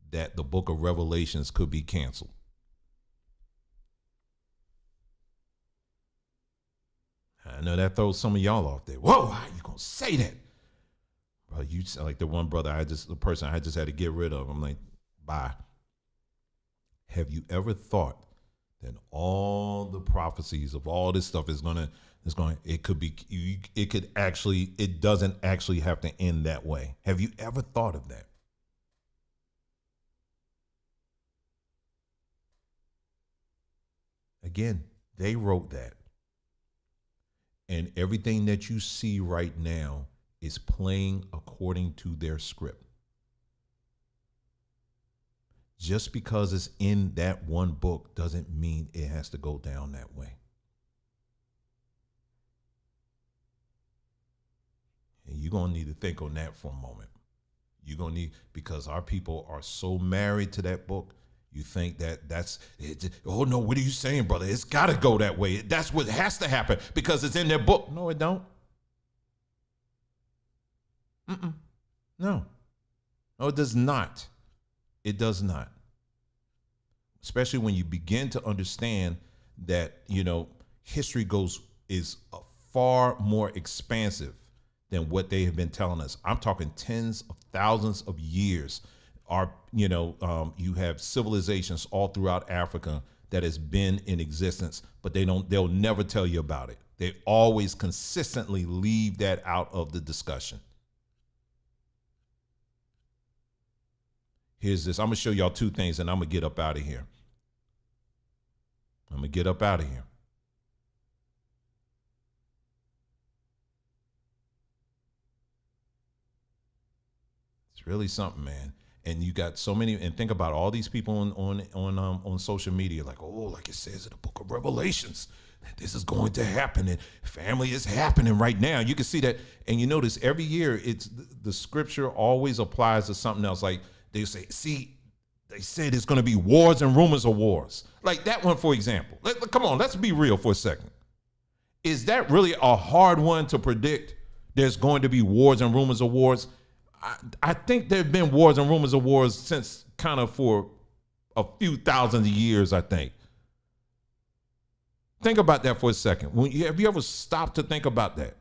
that the book of Revelations could be canceled? I know that throws some of y'all off there. Whoa, how you gonna say that? Bro, you sound like the one brother the person I just had to get rid of. I'm like, bye. Have you ever thought that all the prophecies of all this stuff it doesn't actually have to end that way? Have you ever thought of that? Again, they wrote that. And everything that you see right now is playing according to their script. Just because it's in that one book doesn't mean it has to go down that way. And you're going to need to think on that for a moment. You're going to need, because our people are so married to that book. You think that's it. Oh no, what are you saying, brother? It's got to go that way. That's what has to happen because it's in their book. No, it don't. No, it does not. It does not. Especially when you begin to understand that, you know, history is far more expansive than what they have been telling us. I'm talking tens of thousands of years. You have civilizations all throughout Africa that has been in existence, but they'll never tell you about it. They always consistently leave that out of the discussion. Here's this. I'm going to show y'all two things and I'm going to get up out of here. It's really something, man. And you got so many, and think about all these people on social media, like, oh, like it says in the book of Revelations, that this is going to happen, and family is happening right now. You can see that, and you notice every year, it's the scripture always applies to something else. Like they say, see, they said it's going to be wars and rumors of wars. Like that one, for example. Come on, let's be real for a second. Is that really a hard one to predict? There's going to be wars and rumors of wars. I think there have been wars and rumors of wars since kind of for a few thousand years, I think. Think about that for a second. Have you ever stopped to think about that?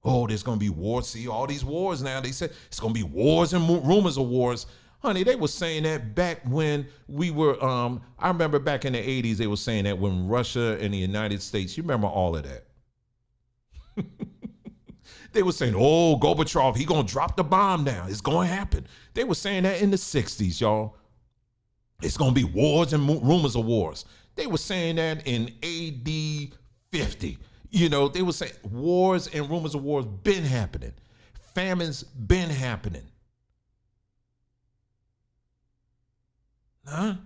Oh, there's going to be wars. See, all these wars now. They said it's going to be wars and rumors of wars. Honey, they were saying that back when we were, I remember back in the 80s, they were saying that when Russia and the United States, you remember all of that. They were saying, oh, Gorbachev, he going to drop the bomb now. It's going to happen. They were saying that in the 60s, y'all. It's going to be wars and rumors of wars. They were saying that in AD 50. You know, they were saying wars and rumors of wars been happening. Famines been happening. Huh?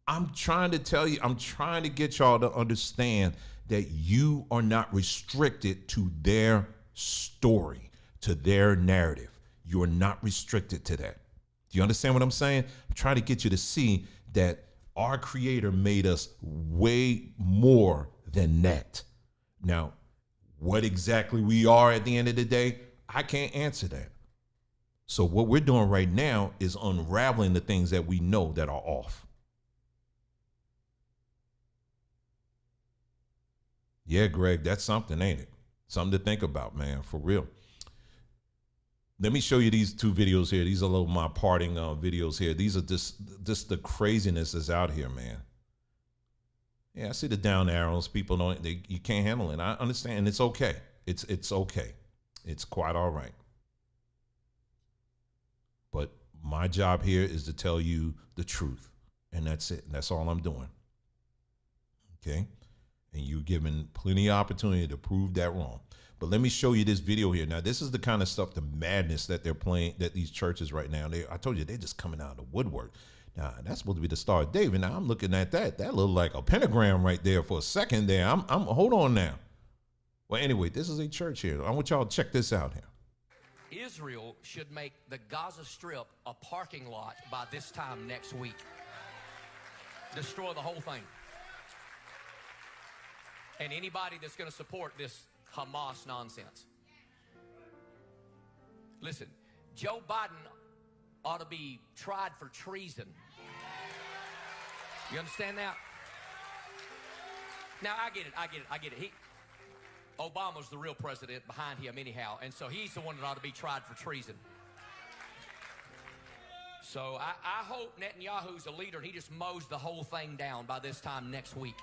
I'm trying to tell you, I'm trying to get y'all to understand that you are not restricted to their story, to their narrative. You are not restricted to that. Do you understand what I'm saying? I'm trying to get you to see that our Creator made us way more than that. Now, what exactly we are at the end of the day, I can't answer that. So what we're doing right now is unraveling the things that we know that are off. Yeah, Greg, that's something, ain't it? Something to think about, man, for real. Let me show you these two videos here. These are little my parting videos here. These are just the craziness that's out here, man. Yeah, I see the down arrows. People don't, you can't handle it. I understand, and it's okay. It's okay. It's quite all right. But my job here is to tell you the truth, and that's it. And that's all I'm doing. Okay? And you're given plenty of opportunity to prove that wrong. But let me show you this video here. Now, this is the kind of stuff, the madness that they're playing, that these churches right now, I told you, they're just coming out of the woodwork. Now, that's supposed to be the Star of David. Now, I'm looking at that. That looked like a pentagram right there for a second there. Hold on now. Well, anyway, this is a church here. I want y'all to check this out here. Israel should make the Gaza Strip a parking lot by this time next week. Destroy the whole thing. And anybody that's going to support this Hamas nonsense. Listen, Joe Biden ought to be tried for treason. You understand that? Now, I get it. Obama's the real president behind him anyhow, and so he's the one that ought to be tried for treason. So I hope Netanyahu's a leader and he just mows the whole thing down by this time next week.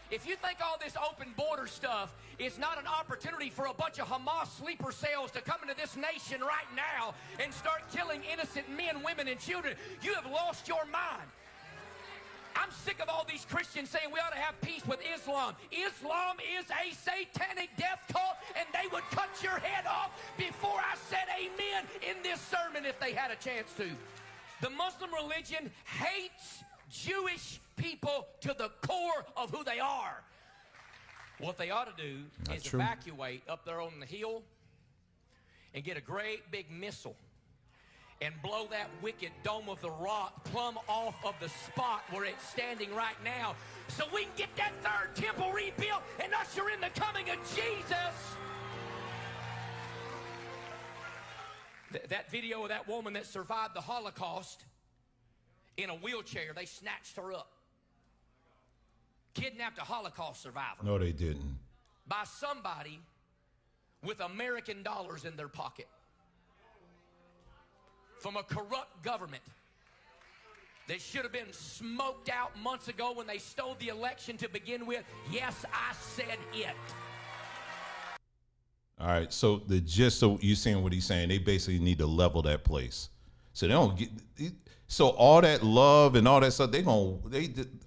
If you think all this open border stuff is not an opportunity for a bunch of Hamas sleeper cells to come into this nation right now and start killing innocent men, women, and children, you have lost your mind. I'm sick of all these Christians saying we ought to have peace with Islam. Islam is a satanic death cult, and they would cut your head off before I said amen in this sermon if they had a chance to. The Muslim religion hates Jewish people to the core of who they are. What they ought to do is evacuate up there on the hill and get a great big missile and blow that wicked Dome of the Rock plumb off of the spot where it's standing right now so we can get that third temple rebuilt and usher in the coming of Jesus. That video of that woman that survived the Holocaust in a wheelchair, they snatched her up. Kidnapped a Holocaust survivor. No, they didn't. By somebody with American dollars in their pocket. From a corrupt government that should have been smoked out months ago when they stole the election to begin with. Yes, I said it. All right, so the gist of you saying what he's saying, they basically need to level that place. So they don't get, so all that love and all that stuff,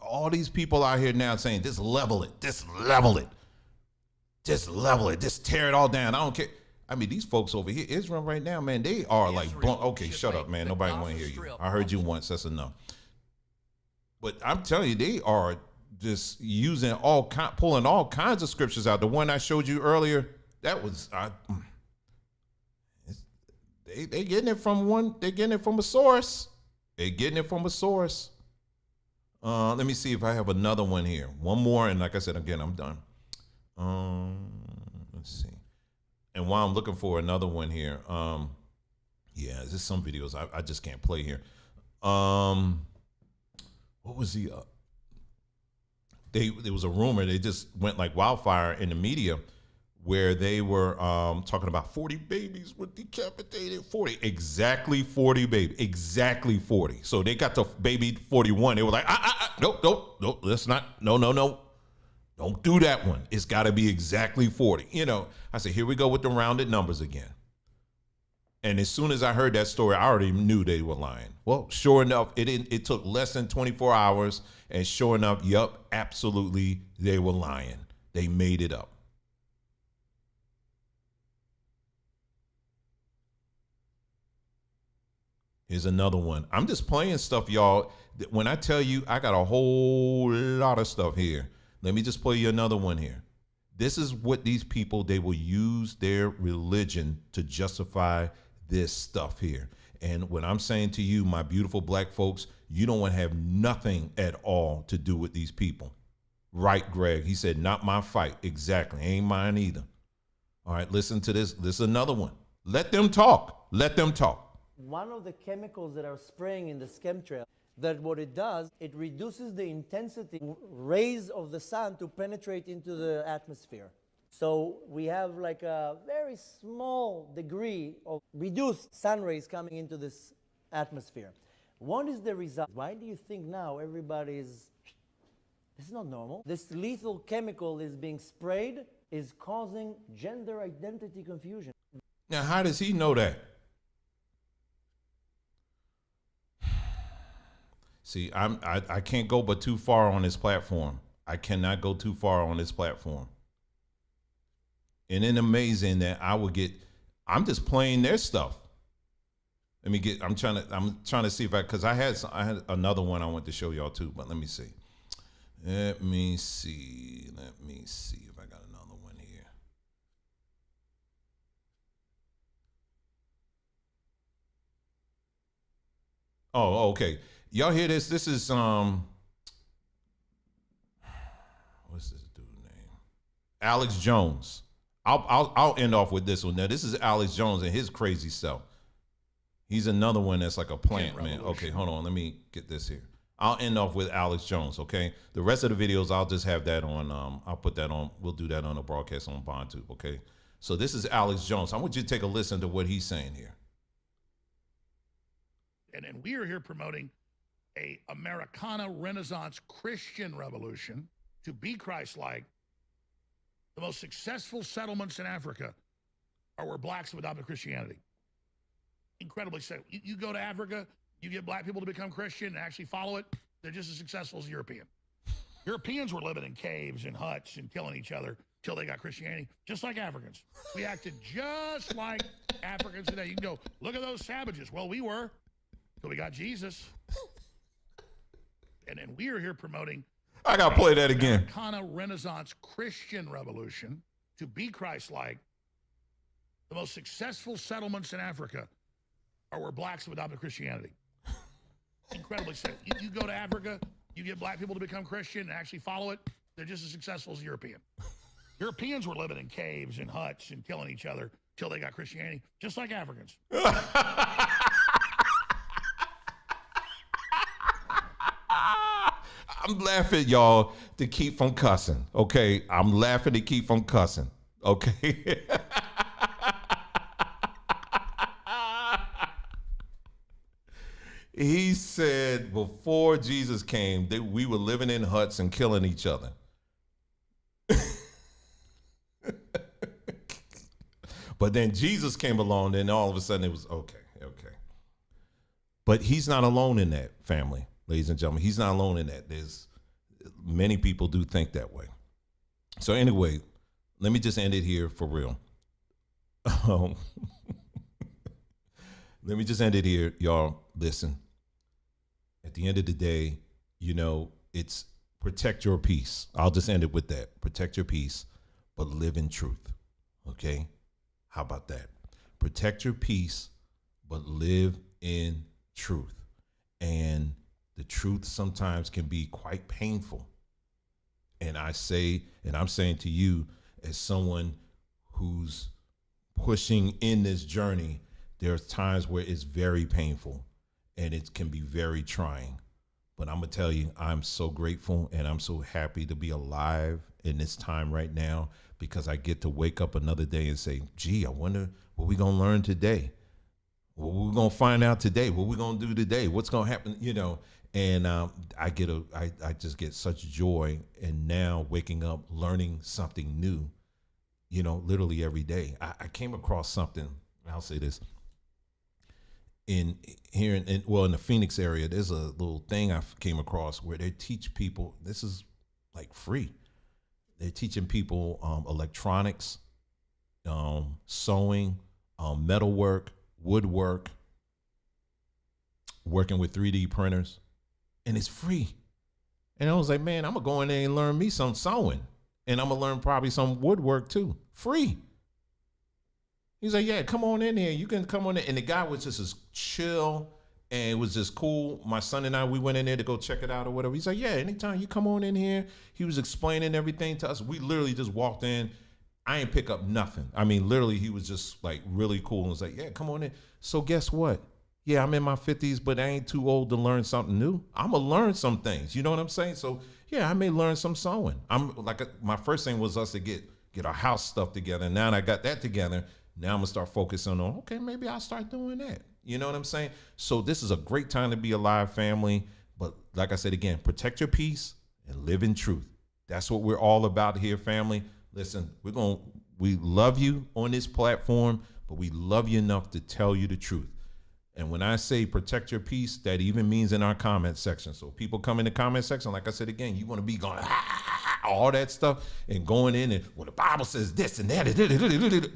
all these people out here now saying, just level it, just level it, just level it, just tear it all down. I don't care. I mean, these folks over here, Israel right now, man, they are like, okay, shut up, man. Nobody want to hear you. I heard you once. That's enough. But I'm telling you, they are just using pulling all kinds of scriptures out. The one I showed you earlier, that was, they getting it from they're getting it from a source. They're getting it from a source. Let me see if I have another one here. One more, and like I said, again, I'm done. Let's see. And while I'm looking for another one here, yeah, there's some videos I just can't play here. What was the? There was a rumor, they just went like wildfire in the media, where they were talking about 40 babies were decapitated. 40, exactly 40 babies, exactly 40. So they got to baby 41. They were like, nope, let's not, no. Don't do that one. It's got to be exactly 40. You know, I said, here we go with the rounded numbers again. And as soon as I heard that story, I already knew they were lying. Well, sure enough, it took less than 24 hours. And sure enough, yup, absolutely, they were lying. They made it up. Here's another one. I'm just playing stuff, y'all. When I tell you, I got a whole lot of stuff here. Let me just play you another one here. This is what these people, they will use their religion to justify this stuff here. And what I'm saying to you, my beautiful black folks, you don't want to have nothing at all to do with these people. Right, Greg? He said, not my fight. Exactly. Ain't mine either. All right, listen to this. This is another one. Let them talk. Let them talk. One of the chemicals that are spraying in the chemtrail, that what it does, it reduces the intensity rays of the sun to penetrate into the atmosphere. So we have like a very small degree of reduced sun rays coming into this atmosphere. What is the result? Why do you think now everybody is, this is not normal. This lethal chemical is being sprayed, is causing gender identity confusion. Now, how does he know that? See, I can't go but too far on this platform. I cannot go too far on this platform. And it's amazing that I'm just playing their stuff. I'm trying to see if because I had another one I want to show y'all too, but let me see. Let me see if I got another one here. Oh, okay. Y'all hear this? This is what's this dude's name? Alex Jones. I'll end off with this one. Now, this is Alex Jones and his crazy self. He's another one that's like a plant, man. Okay, hold on. Let me get this here. I'll end off with Alex Jones, okay? The rest of the videos, I'll just have that on. I'll put that on. We'll do that on a broadcast on BondTube, okay? So this is Alex Jones. I want you to take a listen to what he's saying here. And we are here promoting a Americana Renaissance Christian revolution to be Christ-like. The most successful settlements in Africa are where blacks have adopted Christianity. Incredibly so. You go to Africa, you get black people to become Christian and actually follow it, they're just as successful as European. Europeans were living in caves and huts and killing each other till they got Christianity, just like Africans. We acted just like Africans today. You can go, look at those savages. Well, we were, till we got Jesus. And we are here promoting I got to play that again. Americana Renaissance Christian revolution to be Christ-like. The most successful settlements in Africa are where blacks have adopted Christianity. Incredibly so. You go to Africa, you get black people to become Christian and actually follow it, they're just as successful as European. Europeans were living in caves and huts and killing each other till they got Christianity, just like Africans. I'm laughing, y'all, to keep from cussing, okay? I'm laughing to keep from cussing, okay? He said before Jesus came, we were living in huts and killing each other. But then Jesus came along, and all of a sudden it was okay. But he's not alone in that, family. Ladies and gentlemen, he's not alone in that. There's many people do think that way. So anyway, let me just end it here for real. Let me just end it here. Y'all, listen. At the end of the day, it's protect your peace. I'll just end it with that. Protect your peace, but live in truth. Okay? How about that? Protect your peace, but live in truth. And the truth sometimes can be quite painful. And I'm saying to you, as someone who's pushing in this journey, there's times where it's very painful and it can be very trying. But I'm going to tell you, I'm so grateful and I'm so happy to be alive in this time right now, because I get to wake up another day and say, gee, I wonder what we're going to learn today. What we're going to find out today. What we're going to do today. What's going to happen, And I just get such joy. And now waking up, learning something new, literally every day. I came across something, I'll say this, in the Phoenix area, there's a little thing I came across where they teach people, this is like free. They're teaching people electronics, sewing, metalwork, woodwork, working with 3D printers. And it's free. And I was like, man, I'm going to go in there and learn me some sewing. And I'm going to learn probably some woodwork too. Free. He's like, yeah, come on in here. You can come on in. And the guy was just as chill and it was just cool. My son and I, we went in there to go check it out or whatever. He's like, yeah, anytime you come on in here. He was explaining everything to us. We literally just walked in. I ain't pick up nothing. I mean, literally, he was just like really cool and was like, yeah, come on in. So guess what? Yeah, I'm in my 50s, but I ain't too old to learn something new. I'm going to learn some things. You know what I'm saying? So, yeah, I may learn some sewing. My first thing was us to get get our house stuff together. And now that I got that together, now I'm gonna start focusing on, okay, maybe I'll start doing that. You know what I'm saying? So this is a great time to be alive, family. But like I said again, protect your peace and live in truth. That's what we're all about here, family. Listen, we love you on this platform, but we love you enough to tell you the truth. And when I say protect your peace, that even means in our comment section. So people come in the comment section, like I said again, you want to be going all that stuff and going in and, well, the Bible says this and that.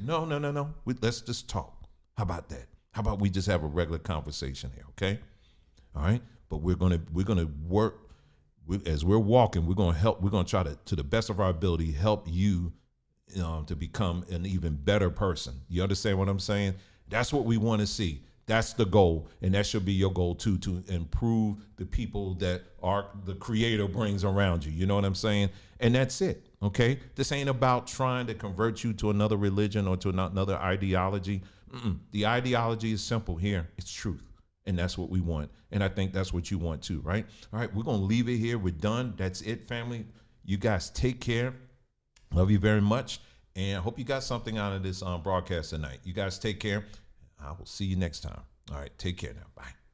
No. Let's just talk. How about that? How about we just have a regular conversation here, okay? All right. But we're gonna work as we're walking. We're gonna help. We're gonna try to the best of our ability, help you, to become an even better person. You understand what I'm saying? That's what we want to see. That's the goal, and that should be your goal too, to improve the people that the Creator brings around you. You know what I'm saying? And that's it. Okay. This ain't about trying to convert you to another religion or to another ideology. The ideology is simple here. It's truth. And that's what we want. And I think that's what you want too, right? All right, we're going to leave it here. We're done. That's it, family. You guys take care. Love you very much. And I hope you got something out of this broadcast tonight. You guys take care. I will see you next time. All right, take care now. Bye.